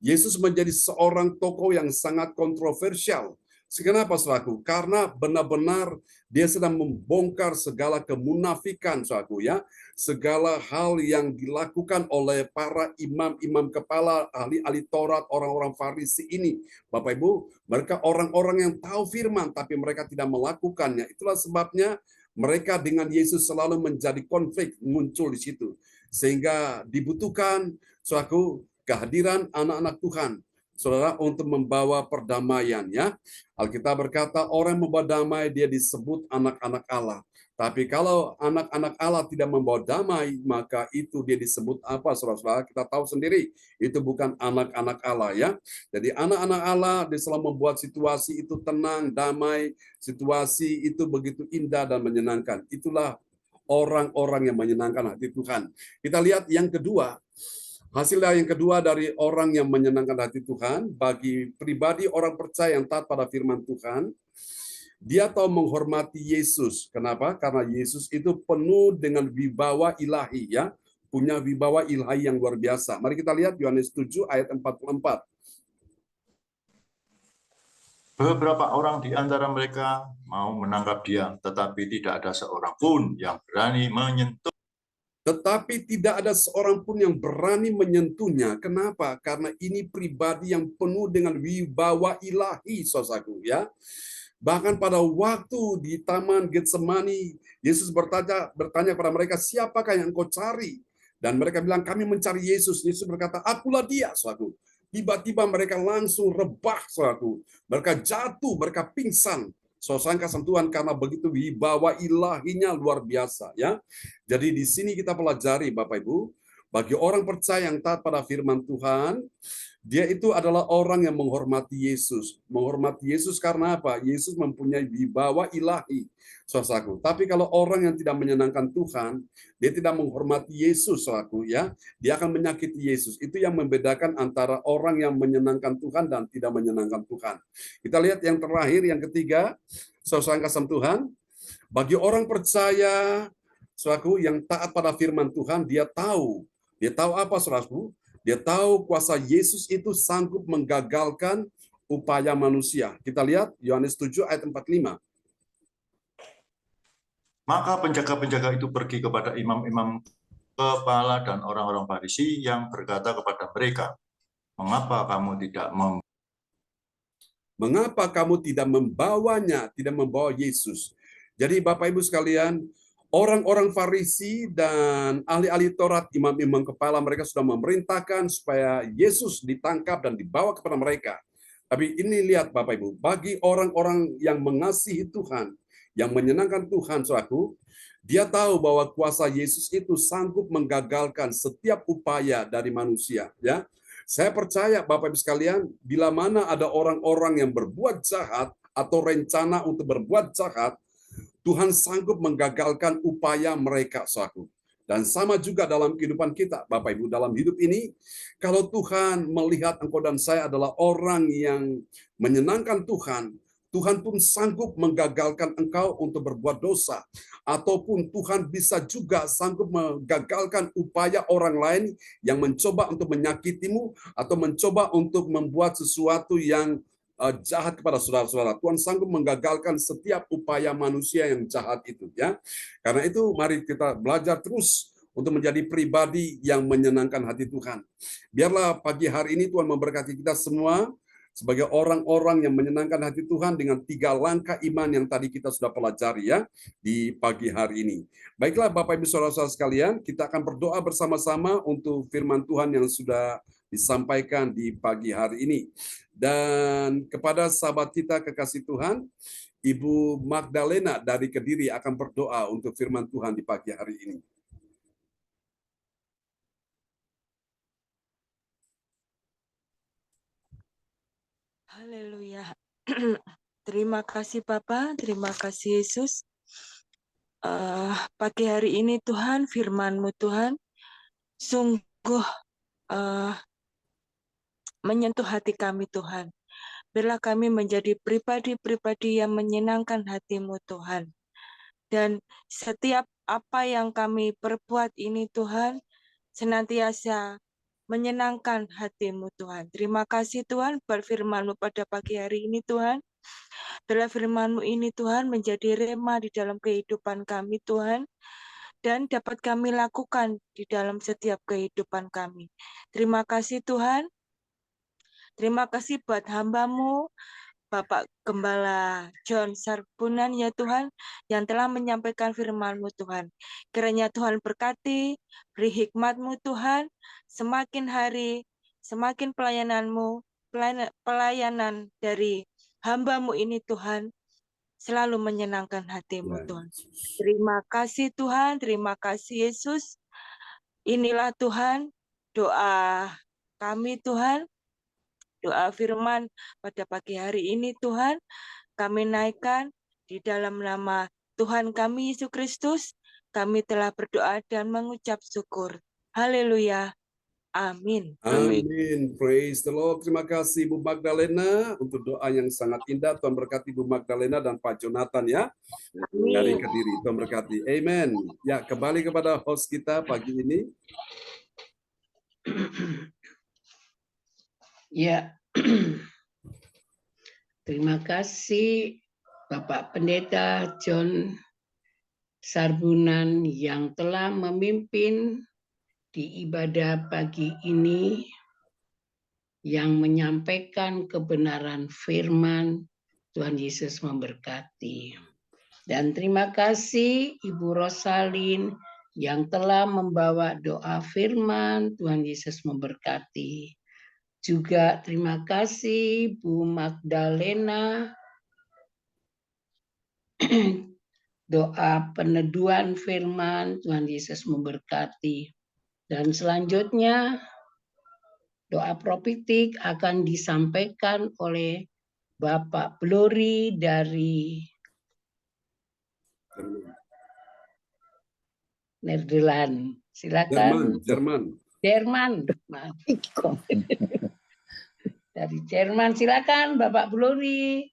Yesus menjadi seorang tokoh yang sangat kontroversial. Kenapa, saudaraku? Karena benar-benar dia sedang membongkar segala kemunafikan, saudaraku ya, segala hal yang dilakukan oleh para imam-imam kepala, ahli-ahli Taurat, orang-orang Farisi ini. Bapak Ibu, mereka orang-orang yang tahu firman, tapi mereka tidak melakukannya. Itulah sebabnya mereka dengan Yesus selalu menjadi konflik muncul di situ. Sehingga dibutuhkan suatu kehadiran anak-anak Tuhan, saudara, untuk membawa perdamaian, ya. Alkitab berkata orang yang membawa damai dia disebut anak-anak Allah. Tapi kalau anak-anak Allah tidak membawa damai, maka itu dia disebut apa, saudara-saudara? Kita tahu sendiri, itu bukan anak-anak Allah, ya. Jadi anak-anak Allah dia selalu membuat situasi itu tenang, damai, situasi itu begitu indah dan menyenangkan. Itulah orang-orang yang menyenangkan hati Tuhan. Kita lihat yang kedua, hasilnya yang kedua dari orang yang menyenangkan hati Tuhan, bagi pribadi orang percaya yang taat pada firman Tuhan, dia tahu menghormati Yesus. Kenapa? Karena Yesus itu penuh dengan wibawa ilahi, ya, punya wibawa ilahi yang luar biasa. Mari kita lihat Yohanes 7 ayat 44. Beberapa orang di antara mereka mau menangkap dia, tetapi tidak ada seorang pun yang berani menyentuh. Tetapi tidak ada seorang pun yang berani menyentuhnya. Kenapa? Karena ini pribadi yang penuh dengan wibawa ilahi, saudaraku, ya. Bahkan pada waktu di Taman Getsemani, Yesus bertanya kepada mereka, siapakah yang engkau cari? Dan mereka bilang, kami mencari Yesus. Yesus berkata, akulah dia, saudaraku. Tiba-tiba mereka langsung rebah, saudaraku. Mereka jatuh, mereka pingsan. Sangka sentuhan karena begitu wibawa ilahinya luar biasa, ya. Jadi di sini kita pelajari, Bapak Ibu, bagi orang percaya yang taat pada firman Tuhan, dia itu adalah orang yang menghormati Yesus. Menghormati Yesus karena apa? Yesus mempunyai wibawa ilahi, saudaraku. Tapi kalau orang yang tidak menyenangkan Tuhan, dia tidak menghormati Yesus, saudaraku, ya. Dia akan menyakiti Yesus. Itu yang membedakan antara orang yang menyenangkan Tuhan dan tidak menyenangkan Tuhan. Kita lihat yang terakhir, yang ketiga, saudara kasih Tuhan, bagi orang percaya, saudaraku, yang taat pada firman Tuhan, dia tahu apa, saudaraku? Dia tahu kuasa Yesus itu sanggup menggagalkan upaya manusia. Kita lihat Yohanes 7 ayat 45. Maka penjaga-penjaga itu pergi kepada imam-imam kepala dan orang-orang Farisi yang berkata kepada mereka, mengapa kamu tidak membawanya, tidak membawa Yesus? Jadi Bapak Ibu sekalian, orang-orang Farisi dan ahli-ahli Taurat, imam-imam kepala, mereka sudah memerintahkan supaya Yesus ditangkap dan dibawa kepada mereka. Tapi ini lihat Bapak Ibu, bagi orang-orang yang mengasihi Tuhan, yang menyenangkan Tuhan, saudaraku, dia tahu bahwa kuasa Yesus itu sanggup menggagalkan setiap upaya dari manusia. Ya, saya percaya Bapak Ibu sekalian, bila mana ada orang-orang yang berbuat jahat atau rencana untuk berbuat jahat, Tuhan sanggup menggagalkan upaya mereka, saudaraku. Dan sama juga dalam kehidupan kita, Bapak Ibu, dalam hidup ini, kalau Tuhan melihat engkau dan saya adalah orang yang menyenangkan Tuhan, Tuhan pun sanggup menggagalkan engkau untuk berbuat dosa. Ataupun Tuhan bisa juga sanggup menggagalkan upaya orang lain yang mencoba untuk menyakitimu atau mencoba untuk membuat sesuatu yang jahat kepada saudara-saudara. Tuhan sanggup menggagalkan setiap upaya manusia yang jahat itu, ya. Karena itu mari kita belajar terus untuk menjadi pribadi yang menyenangkan hati Tuhan. Biarlah pagi hari ini Tuhan memberkati kita semua sebagai orang-orang yang menyenangkan hati Tuhan dengan 3 langkah iman yang tadi kita sudah pelajari, ya, di pagi hari ini. Baiklah Bapak Ibu Saudara-saudara sekalian, kita akan berdoa bersama-sama untuk firman Tuhan yang sudah disampaikan di pagi hari ini. Dan kepada sahabat kita kekasih Tuhan, Ibu Magdalena dari Kediri akan berdoa untuk firman Tuhan di pagi hari ini. Haleluya. Terima kasih Bapa, terima kasih Yesus. Pagi hari ini Tuhan, firman-Mu Tuhan, sungguh menyentuh hati kami Tuhan. Biarlah kami menjadi pribadi-pribadi yang menyenangkan hati-Mu Tuhan. Dan setiap apa yang kami perbuat ini Tuhan, senantiasa menyenangkan hati-Mu Tuhan. Terima kasih Tuhan buat firman-Mu pada pagi hari ini Tuhan. Biarlah firman-Mu ini Tuhan menjadi rema di dalam kehidupan kami Tuhan. Dan dapat kami lakukan di dalam setiap kehidupan kami. Terima kasih Tuhan. Terima kasih buat hamba-Mu, Bapak Gembala John Sarbunan ya Tuhan, yang telah menyampaikan firman-Mu Tuhan. Kiranya Tuhan berkati, beri hikmat-Mu Tuhan, semakin hari, semakin pelayanan dari hamba-Mu ini Tuhan, selalu menyenangkan hati-Mu Tuhan. Terima kasih Tuhan, terima kasih Yesus. Inilah Tuhan, doa kami Tuhan, doa firman pada pagi hari ini Tuhan, kami naikkan di dalam nama Tuhan kami Yesus Kristus, kami telah berdoa dan mengucap syukur. Haleluya. Amin. Amin. Praise the Lord. Terima kasih Bu Magdalena untuk doa yang sangat indah. Tuhan berkati Bu Magdalena dan Pak Jonathan, ya, dari Kediri. Tuhan berkati. Amen. Ya, kembali kepada host kita pagi ini. Ya, terima kasih Bapak Pendeta John Sarbunan yang telah memimpin di ibadah pagi ini, yang menyampaikan kebenaran firman. Tuhan Yesus memberkati. Dan terima kasih Ibu Rosalin yang telah membawa doa firman. Tuhan Yesus memberkati. Juga terima kasih Bu Magdalena, doa peneduhan firman. Tuhan Yesus memberkati. Dan selanjutnya doa profetik akan disampaikan oleh Bapak Glory dari Nederland. Silakan. Jerman. Dari Jerman, silakan Bapak Glory.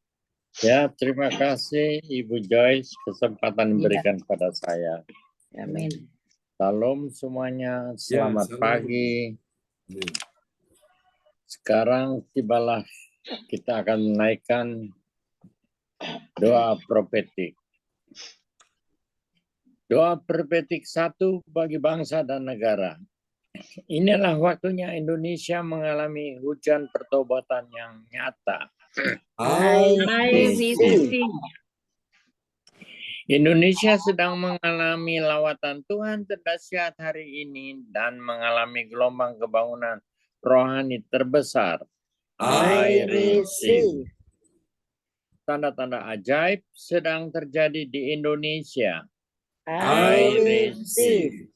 Ya, terima kasih Ibu Joyce kesempatan diberikan kepada saya. Amin. Salam semuanya, selamat pagi. Sekarang tibalah kita akan menaikkan doa profetik. Doa prophetik 1 bagi bangsa dan negara. Inilah waktunya Indonesia mengalami hujan pertobatan yang nyata. I receive. Indonesia sedang mengalami lawatan Tuhan terdahsyat hari ini dan mengalami gelombang kebangunan rohani terbesar. I receive. Tanda-tanda ajaib sedang terjadi di Indonesia. I receive.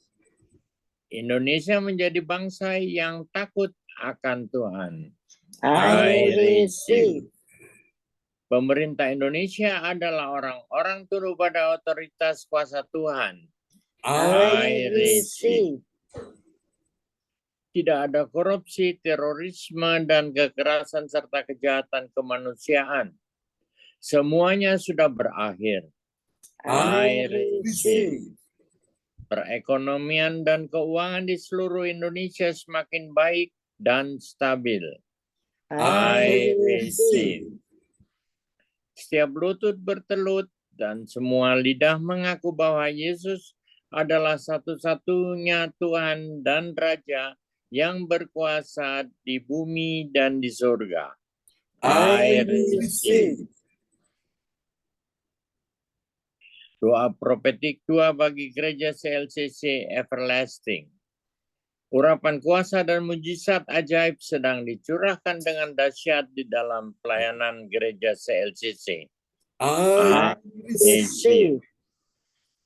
Indonesia menjadi bangsa yang takut akan Tuhan. I receive. Pemerintah Indonesia adalah orang-orang tunduk pada otoritas kuasa Tuhan. I receive. Tidak ada korupsi, terorisme, dan kekerasan serta kejahatan kemanusiaan. Semuanya sudah berakhir. I receive. Perekonomian dan keuangan di seluruh Indonesia semakin baik dan stabil. I receive. Setiap lutut bertelut dan semua lidah mengaku bahwa Yesus adalah satu-satunya Tuhan dan Raja yang berkuasa di bumi dan di surga. I receive. Doa prophetik 2 bagi gereja CLCC Everlasting. Urapan kuasa dan mujizat ajaib sedang dicurahkan dengan dahsyat di dalam pelayanan gereja CLCC. I receive.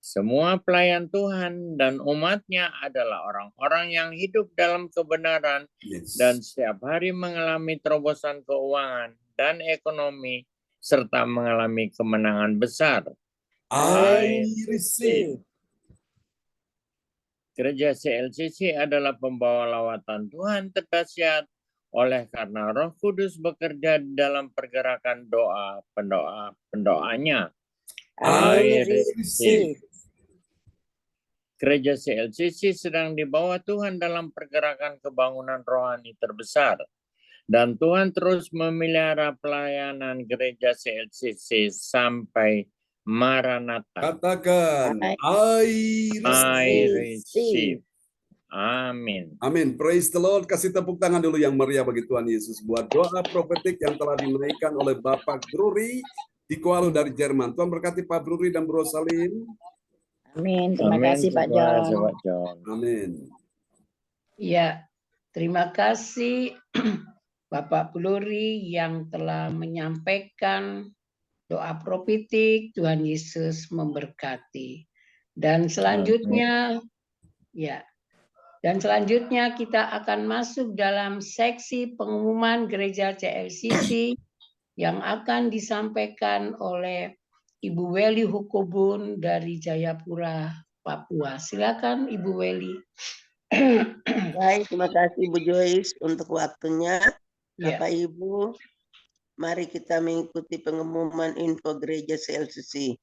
Semua pelayan Tuhan dan umatnya adalah orang-orang yang hidup dalam kebenaran dan setiap hari mengalami terobosan keuangan dan ekonomi serta mengalami kemenangan besar. I receive. Gereja CLCC adalah pembawa lawatan Tuhan terdahsyat oleh karena Roh Kudus bekerja di dalam pergerakan pendoanya. I receive. Gereja CLCC sedang dibawa Tuhan dalam pergerakan kebangunan rohani terbesar. Dan Tuhan terus memelihara pelayanan gereja CLCC sampai Maranatha. Katakan, I receive. Amin. Amin. Praise the Lord. Kasih tepuk tangan dulu yang meriah bagi Tuhan Yesus buat doa prophetik yang telah dinaikkan oleh Bapak Drury di Kuala dari Jerman. Tuhan berkati Pak Drury dan Bro Salim. Amin. Terima kasih Pak John. Amin. Ya, terima kasih Bapak Bluri yang telah menyampaikan doa prophetik. Tuhan Yesus memberkati. Dan selanjutnya, kita akan masuk dalam seksi pengumuman gereja CLCC yang akan disampaikan oleh Ibu Weli Hukubun dari Jayapura, Papua. Silakan Ibu Weli. Baik, terima kasih Ibu Joyce untuk waktunya. Ya. Bapak Ibu, mari kita mengikuti pengumuman info gereja CLCC.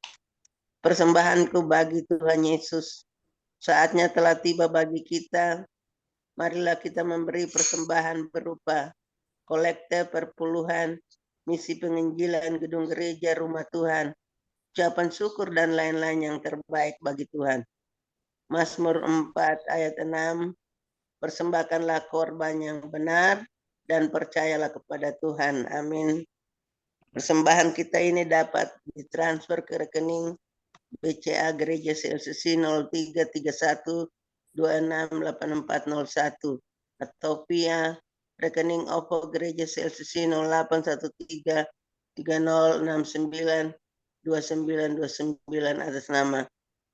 Persembahanku bagi Tuhan Yesus. Saatnya telah tiba bagi kita. Marilah kita memberi persembahan berupa kolekte perpuluhan, misi penginjilan gedung gereja rumah Tuhan, ucapan syukur dan lain-lain yang terbaik bagi Tuhan. Mazmur 4 ayat 6, persembahkanlah korban yang benar dan percayalah kepada Tuhan. Amin. Persembahan kita ini dapat ditransfer ke rekening BCA Gereja CLCC 0331 268401 atau via rekening OVO Gereja CLCC 0813 3069 2929 atas nama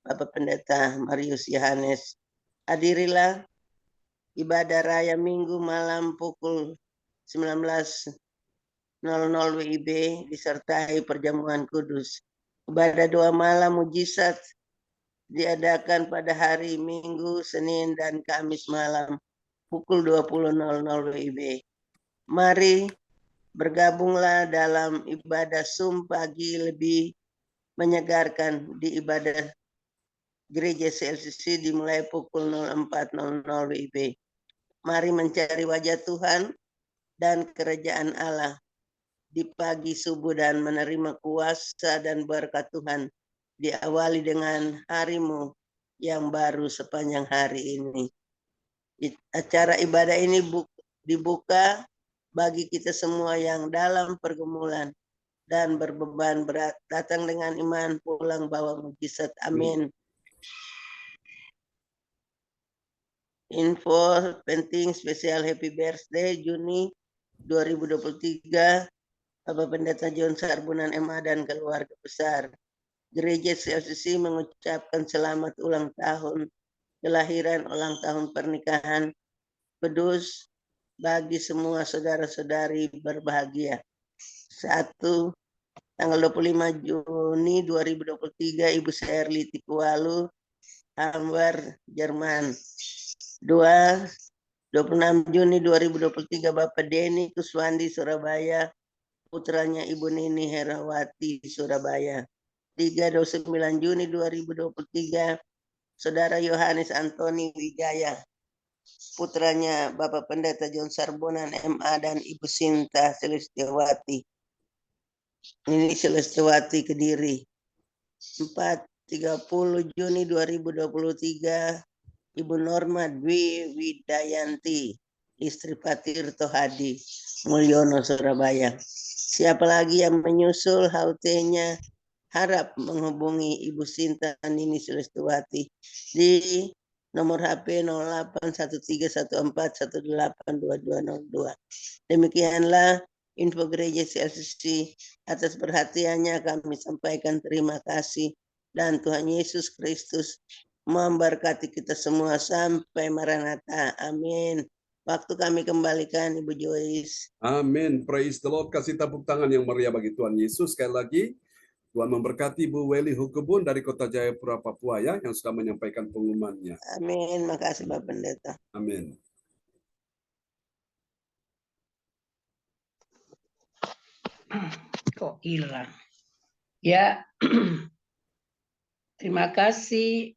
Bapak Pendeta Marius Yohanes. Hadirilah ibadah raya Minggu malam pukul 19.00 WIB disertai perjamuan kudus. Ibadah doa malam mujizat diadakan pada hari Minggu, Senin, dan Kamis malam pukul 20.00 WIB. Mari bergabunglah dalam ibadah Zoom pagi lebih menyegarkan di ibadah Gereja CLCC dimulai pukul 04.00 WIB. Mari mencari wajah Tuhan dan kerajaan Allah di pagi subuh dan menerima kuasa dan berkat Tuhan. Diawali dengan harimu yang baru sepanjang hari ini. Acara ibadah ini dibuka bagi kita semua yang dalam pergumulan dan berbeban berat. Datang dengan iman, pulang bawa mujizat. Amin. Info penting spesial Happy Birthday Juni 2023 Bapak Pendeta John Sarbunan MA dan keluarga besar. Gereja CLCC mengucapkan selamat ulang tahun kelahiran, ulang tahun pernikahan kudus bagi semua saudara-saudari berbahagia. 1. Tanggal 25 Juni 2023 Ibu Sherly Tikualu, Hamburg, Jerman. 2. 26 Juni 2023 Bapak Denny Kuswandi, Surabaya, putranya Ibu Nini Herawati, Surabaya. 3. 29 Juni 2023 Saudara Yohanes Antoni Wijaya, putranya Bapak Pendeta John Sarbunan MA dan Ibu Sinta Celestiawati. Ini Celestiawati Kediri. 4. 30 Juni 2023 Ibu Norma Dwi Widayanti, istri Patirto Hadi, Mulyono, Surabaya. Siapa lagi yang menyusul hautenya harap menghubungi Ibu Sinta Nini Celestiawati di nomor HP 081314182202. Demikianlah info gereja CLCC. Atas perhatiannya kami sampaikan terima kasih dan Tuhan Yesus Kristus memberkati kita semua sampai Maranatha. Amin. Waktu kami kembalikan Ibu Joyce. Amin. Praise the Lord. Kasih tepuk tangan yang meriah bagi Tuhan Yesus. Sekali lagi, Tuhan memberkati Bu Welly Hukubun dari Kota Jayapura, Papua ya, yang sudah menyampaikan pengumumannya. Amin. Makasih Bapak Pendeta. Amin. Kok hilang? Ya, terima kasih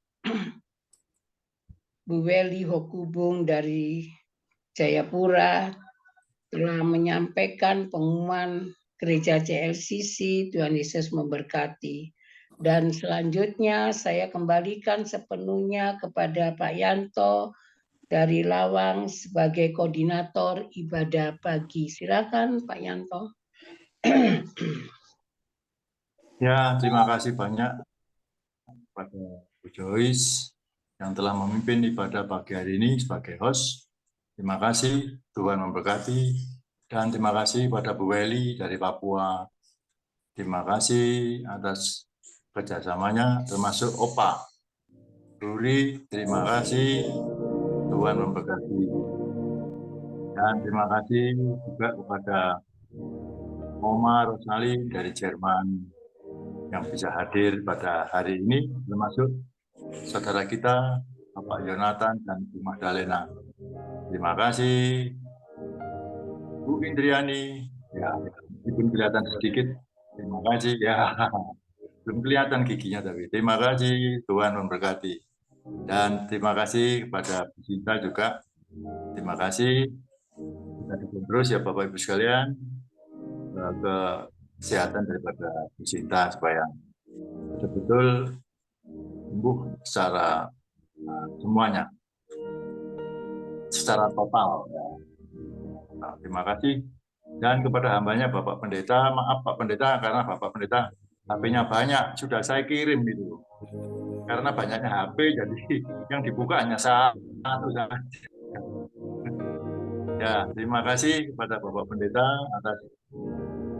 Bu Welly Hukubun dari Jayapura telah menyampaikan pengumuman Gereja CLCC. Tuhan Yesus memberkati. Dan selanjutnya saya kembalikan sepenuhnya kepada Pak Yanto dari Lawang sebagai koordinator ibadah pagi. Silakan Pak Yanto. Ya, terima kasih banyak kepada Bu Joyce yang telah memimpin ibadah pagi hari ini sebagai host. Terima kasih, Tuhan memberkati. Dan terima kasih pada Bu Welly dari Papua. Terima kasih atas kerjasamanya, termasuk Opa. Ruri, terima kasih. Tuhan memberkati. Dan terima kasih juga kepada Oma Rosali dari Jerman yang bisa hadir pada hari ini, termasuk saudara kita, Bapak Yonatan dan Bu Magdalena. Terima kasih. Bu Indriani, ya, meskipun kelihatan sedikit, terima kasih ya, belum kelihatan giginya tapi terima kasih, Tuhan memberkati. Dan terima kasih kepada Bu Sinta juga, terima kasih. Kita dukung terus ya Bapak Ibu sekalian, kesehatan daripada Bu Sinta supaya betul-betul sembuh secara semuanya, secara total. Ya. Nah, terima kasih. Dan kepada hambanya Bapak Pendeta, maaf Pak Pendeta, karena Bapak Pendeta HP-nya banyak, sudah saya kirim itu. Karena banyaknya HP, jadi yang dibuka hanya satu saja. Ya, terima kasih kepada Bapak Pendeta atas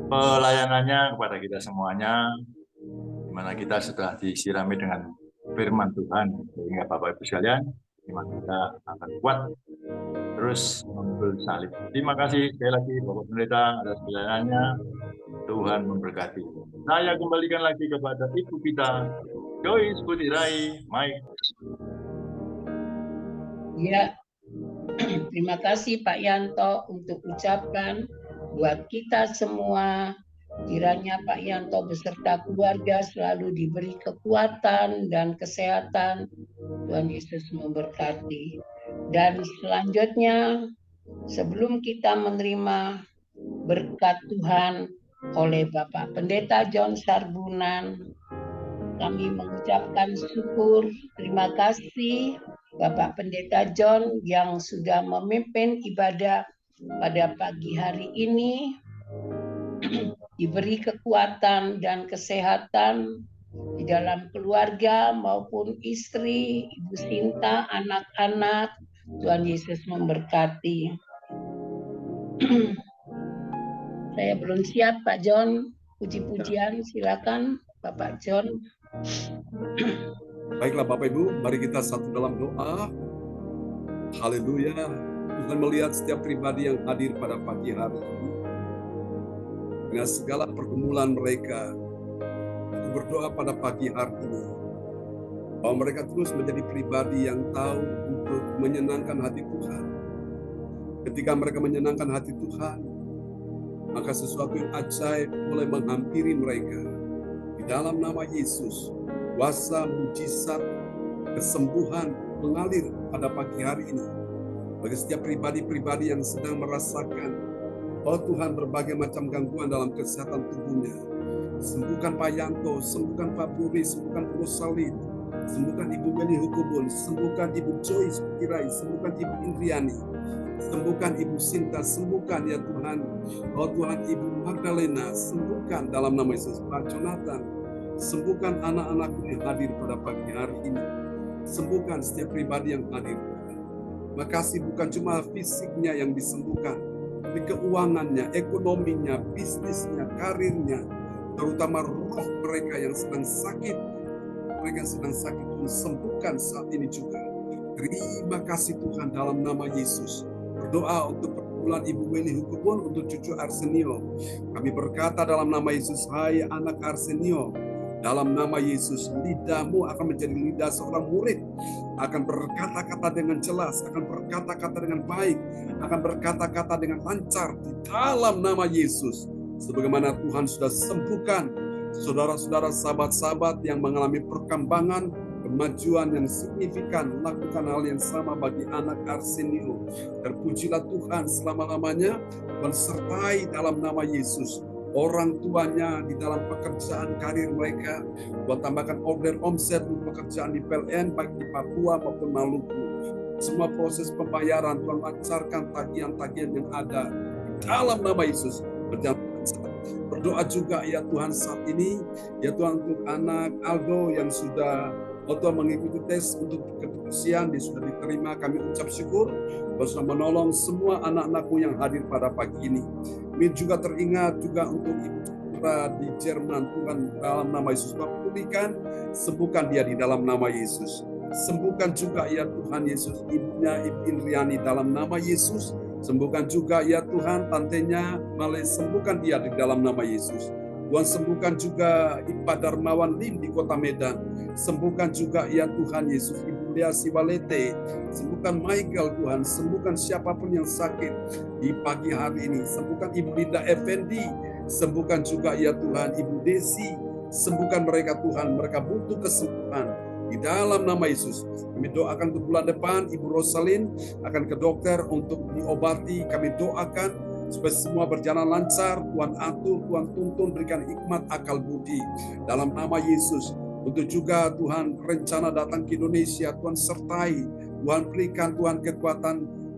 pelayanannya kepada kita semuanya, di mana kita sudah disirami dengan firman Tuhan, sehingga Bapak Ibu sekalian, di mana kita akan kuat terus memikul salib. Terima kasih sekali lagi Bapak Pendeta atas pelayanannya. Tuhan memberkati. Saya kembalikan lagi kepada Ibu kita, Joyce Putirai, Mike. Ya, terima kasih Pak Yanto untuk ucapan buat kita semua. Kiranya Pak Yanto beserta keluarga selalu diberi kekuatan dan kesehatan. Tuhan Yesus memberkati. Dan selanjutnya, sebelum kita menerima berkat Tuhan oleh Bapak Pendeta John Sarbunan, Kami mengucapkan syukur, terima kasih Bapak Pendeta John yang sudah memimpin ibadah pada pagi hari ini. Diberi kekuatan dan kesehatan di dalam keluarga maupun istri, Ibu Sinta, anak-anak. Tuhan Yesus memberkati. Saya belum siap, Pak John. Puji-pujian, silakan Bapak John. Baiklah Bapak Ibu, mari kita satu dalam doa. Haleluya. Tuhan melihat setiap pribadi yang hadir pada pagi hari ini. Dengan segala pergumulan mereka, aku berdoa pada pagi hari ini bahwa mereka terus menjadi pribadi yang tahu untuk menyenangkan hati Tuhan. Ketika mereka menyenangkan hati Tuhan, maka sesuatu yang ajaib mulai menghampiri mereka. Di dalam nama Yesus, kuasa mujizat kesembuhan mengalir pada pagi hari ini bagi setiap pribadi-pribadi yang sedang merasakan, oh Tuhan, berbagai macam gangguan dalam kesehatan tubuhnya. Sembuhkan Pak Yanto, sembuhkan Pak Puri, sembuhkan Bu Rosalin, sembuhkan Ibu Meli Hukubun, sembuhkan Ibu Joyce Pirai, sembuhkan Ibu Indriani, sembuhkan Ibu Sinta, sembuhkan ya Tuhan, oh Tuhan, Ibu Magdalena, sembuhkan dalam nama Yesus. Pak Jonathan, sembuhkan anak-anakku yang hadir pada pagi hari ini. Sembuhkan setiap pribadi yang hadir. Makasih bukan cuma fisiknya yang disembuhkan, tapi keuangannya, ekonominya, bisnisnya, karirnya, terutama roh mereka yang sedang sakit. Mereka yang sedang sakit Tuhan sembuhkan saat ini juga. Terima kasih Tuhan dalam nama Yesus. Berdoa untuk pergumulan Ibu Meli Hukubun, untuk cucu Arsenio. Kami berkata dalam nama Yesus, hai anak Arsenio, dalam nama Yesus, lidahmu akan menjadi lidah seorang murid, akan berkata-kata dengan jelas, akan berkata-kata dengan baik, akan berkata-kata dengan lancar di dalam nama Yesus. Sebagaimana Tuhan sudah sembuhkan saudara-saudara, sahabat-sahabat yang mengalami perkembangan, kemajuan yang signifikan, lakukan hal yang sama bagi anak Arsenio. Terpujilah Tuhan selama-lamanya, dan sertai dalam nama Yesus orang tuanya di dalam pekerjaan karir mereka. Buat tambahkan order omset pekerjaan di PLN baik di Papua maupun Maluku. Semua proses pembayaran Tuhan lancarkan, tagihan-tagihan yang ada di dalam nama Yesus berjalan. Berdoa juga ya Tuhan saat ini, ya Tuhan, untuk anak Aldo yang sudah Tuhan mengikuti tes untuk kepolisian, dia sudah diterima. Kami ucap syukur bahwa sudah menolong semua anak-anakmu yang hadir pada pagi ini. Kami juga teringat juga untuk Ibu di Jerman, Tuhan dalam nama Yesus pulihkan, sembuhkan dia di dalam nama Yesus. Sembuhkan juga ya Tuhan Yesus ibunya Ibu Indriani dalam nama Yesus. Sembuhkan juga ya Tuhan tantenya Malay, sembuhkan dia di dalam nama Yesus. Tuhan sembuhkan juga Ipa Darmawan Lim di kota Medan. Sembuhkan juga ya Tuhan Yesus Ibu Dea Siwalete. Sembuhkan Michael Tuhan. Sembuhkan siapapun yang sakit di pagi hari ini. Sembuhkan Ibu Linda Effendi. Sembuhkan juga ya Tuhan Ibu Desi. Sembuhkan mereka Tuhan. Mereka butuh kesembuhan. Di dalam nama Yesus, kami doakan untuk bulan depan, Ibu Rosalin akan ke dokter untuk diobati. Kami doakan supaya semua berjalan lancar. Tuhan atur, Tuhan tuntun, berikan hikmat, akal budi. Dalam nama Yesus, untuk juga Tuhan rencana datang ke Indonesia, Tuhan sertai. Tuhan berikan Tuhan kekuatan,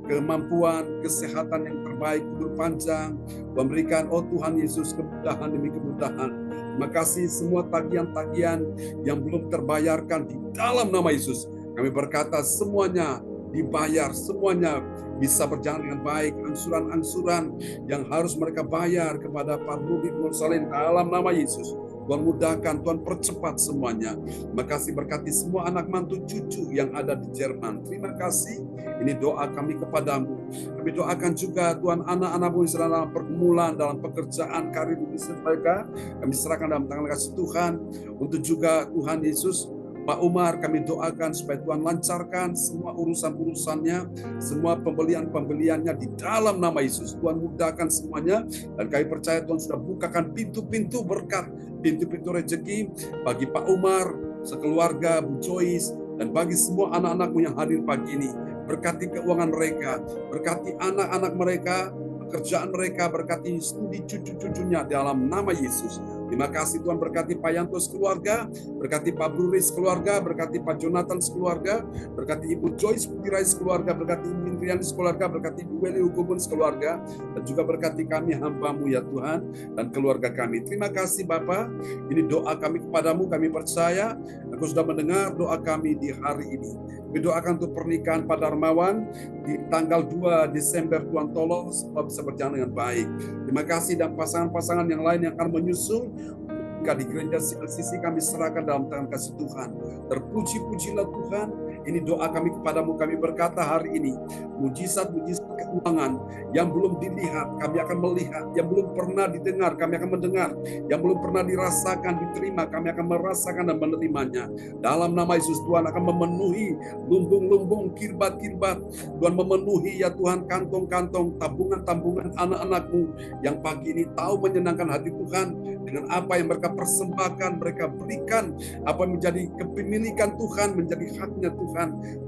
kemampuan, kesehatan yang terbaik, umur panjang. Tuhan berikan, oh Tuhan Yesus, kemudahan demi kemudahan. Terima kasih semua tagihan-tagihan yang belum terbayarkan di dalam nama Yesus. Kami berkata semuanya dibayar, semuanya bisa berjalan dengan baik. Angsuran-angsuran yang harus mereka bayar kepada Pak Rudi Nursalin dalam nama Yesus. Tuhan mudahkan, Tuhan percepat semuanya. Terima kasih, berkati semua anak mantu cucu yang ada di Jerman. Terima kasih. Ini doa kami kepadamu. Kami doakan juga Tuhan anak-anakmu yang sedang dalam pergumulan, dalam pekerjaan, karir bisnis mereka. Kami serahkan dalam tangan kasih Tuhan. Untuk juga Tuhan Yesus, Pak Umar, kami doakan supaya Tuhan lancarkan semua urusan-urusannya, semua pembelian-pembeliannya di dalam nama Yesus. Tuhan mudahkan semuanya, dan kami percaya Tuhan sudah bukakan pintu-pintu berkat, pintu-pintu rezeki bagi Pak Umar, sekeluarga, Bu Joyce, dan bagi semua anak-anakmu yang hadir pagi ini. Berkati keuangan mereka, berkati anak-anak mereka, pekerjaan mereka, berkati studi cucu-cucunya dalam nama Yesus. Terima kasih Tuhan, berkati Pak Yanto keluarga, berkati Pak Bruris keluarga, berkati Pak Jonathan keluarga, berkati Ibu Joyce Putirais keluarga, berkati Ibu Indriani keluarga, berkati Ibu Weli Hukubun keluarga, dan juga berkati kami hamba-Mu ya Tuhan, dan keluarga kami. Terima kasih Bapa, ini doa kami kepadamu, kami percaya Engkau sudah mendengar doa kami di hari ini. Kami doakan untuk pernikahan Pak Darmawan di tanggal 2 Desember, Tuhan tolong semua bisa berjalan dengan baik. Terima kasih, dan pasangan-pasangan yang lain yang akan menyusul di gereja CLCC kami serahkan dalam tangan kasih Tuhan. Terpuji-pujilah Tuhan. Ini doa kami kepadamu, kami berkata hari ini, mujizat-mujizat keuangan yang belum dilihat, kami akan melihat, yang belum pernah didengar, kami akan mendengar, yang belum pernah dirasakan, diterima, kami akan merasakan dan menerimanya. Dalam nama Yesus, Tuhan akan memenuhi lumbung-lumbung, kirbat-kirbat, Tuhan memenuhi ya Tuhan, kantong-kantong, tabungan-tabungan anak-anakmu yang pagi ini tahu menyenangkan hati Tuhan dengan apa yang mereka persembahkan, mereka berikan, apa yang menjadi kepemilikan Tuhan, menjadi haknya Tuhan.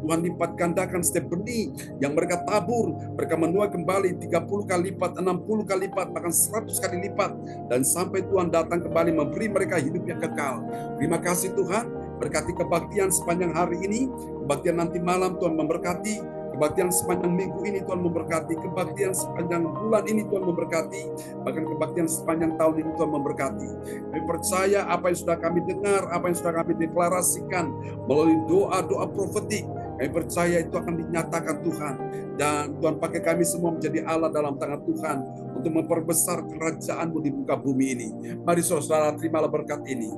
Tuhan lipat gandakan setiap benih yang mereka tabur, mereka menuai kembali 30 kali lipat, 60 kali lipat, bahkan 100 kali lipat, dan sampai Tuhan datang kembali memberi mereka hidup yang kekal. Terima kasih Tuhan, berkati kebaktian sepanjang hari ini, kebaktian nanti malam Tuhan memberkati, kebaktian sepanjang minggu ini Tuhan memberkati, kebaktian sepanjang bulan ini Tuhan memberkati, bahkan kebaktian sepanjang tahun ini Tuhan memberkati. Kami percaya apa yang sudah kami dengar, apa yang sudah kami deklarasikan melalui doa-doa profetik, kami percaya itu akan dinyatakan Tuhan. Dan Tuhan pakai kami semua menjadi Allah dalam tangan Tuhan untuk memperbesar kerajaan-Mu di muka bumi ini. Mari saudara, terimalah berkat ini.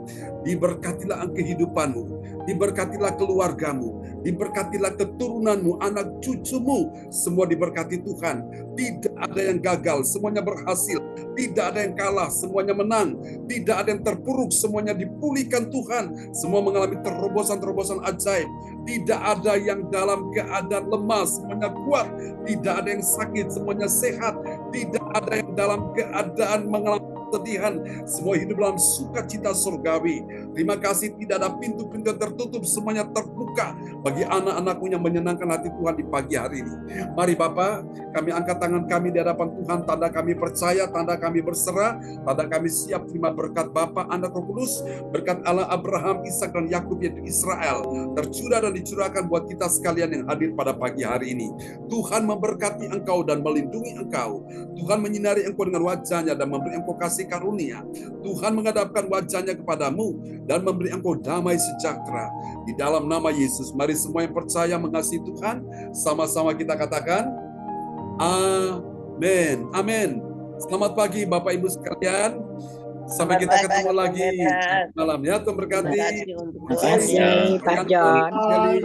Diberkatilah kehidupanmu, diberkatilah keluargamu, diberkatilah keturunanmu, anak cucumu, semua diberkati Tuhan. Tidak ada yang gagal, semuanya berhasil. Tidak ada yang kalah, semuanya menang. Tidak ada yang terpuruk, semuanya dipulihkan Tuhan. Semua mengalami terobosan-terobosan ajaib. Tidak ada yang dalam keadaan lemah, semuanya kuat. Tidak ada yang sakit, semuanya sehat. Tidak ada yang dalam keadaan mengalami kesedihan, semua hidup dalam sukacita surgawi. Terima kasih, tidak ada pintu-pintu yang tertutup, semuanya terbuka bagi anak-anakmu yang menyenangkan hati Tuhan di pagi hari ini. Mari Bapa, kami angkat tangan kami di hadapan Tuhan, tanda kami percaya, tanda kami berserah, tanda kami siap terima berkat Bapa, Anak, Roh Kudus, berkat Allah Abraham, Ishak dan Yakub yaitu Israel, tercurah dan dicurahkan buat kita sekalian yang hadir pada pagi hari ini. Tuhan memberkati engkau dan melindungi engkau. Tuhan menyinari engkau dengan wajahnya dan memberi engkau kasih karunia. Tuhan menghadapkan wajahnya kepadamu dan memberi engkau damai sejahtera. Di dalam nama Yesus, mari semua yang percaya mengasihi Tuhan, sama-sama kita katakan, amin. Amin. Selamat pagi Bapak Ibu sekalian. Sampai kita ketemu lagi malam ya. Tuhan berkati. Terima kasih Pak John.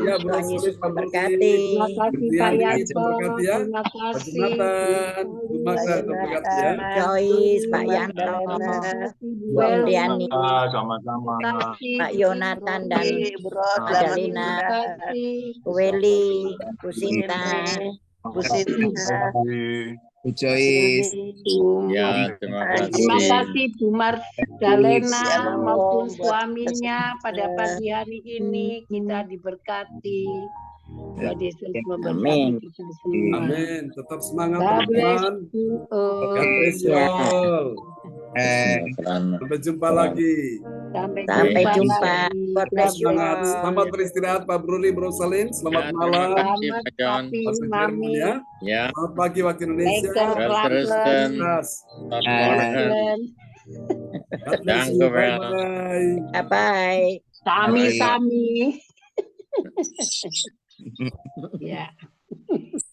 Ya, Tuhan Yesus memberkati. Terima kasih Pak Yanto. Terima Terima Pak kasih. Jonathan, Bu Magda, Tuhan berkati ya. Joyce, Pak Yanto, Bu Indriani, Sama-sama. Pak Yonatan dan Bro, Madalina, Bu Weli, Bu Sinta, Bu Sinta, Bu Joyce. Ya, terima Terima kasih. kasih Bu Magdalena maupun suaminya pada pagi hari ini kita diberkati. Tuhan Yesus memberkati kita semua. Amin. Tetap semangat God bless teman-teman. you all. God bless you all. Selamat. Sampai jumpa lagi. Sampai jumpa. lagi. God bless you Semangat. all. Selamat beristirahat Pak Bruli, Bro Salim. Ya, Selamat terima malam. kasih, Selamat Pak John. pagi, Mas Firman Mami. ya. Ya, Selamat pagi waktu Indonesia. Lekker Welterusten. Klaten. Yes. Tot morgen. God bless you. Dankjewel. Bye-bye. Bye. Sami-sami. Ya.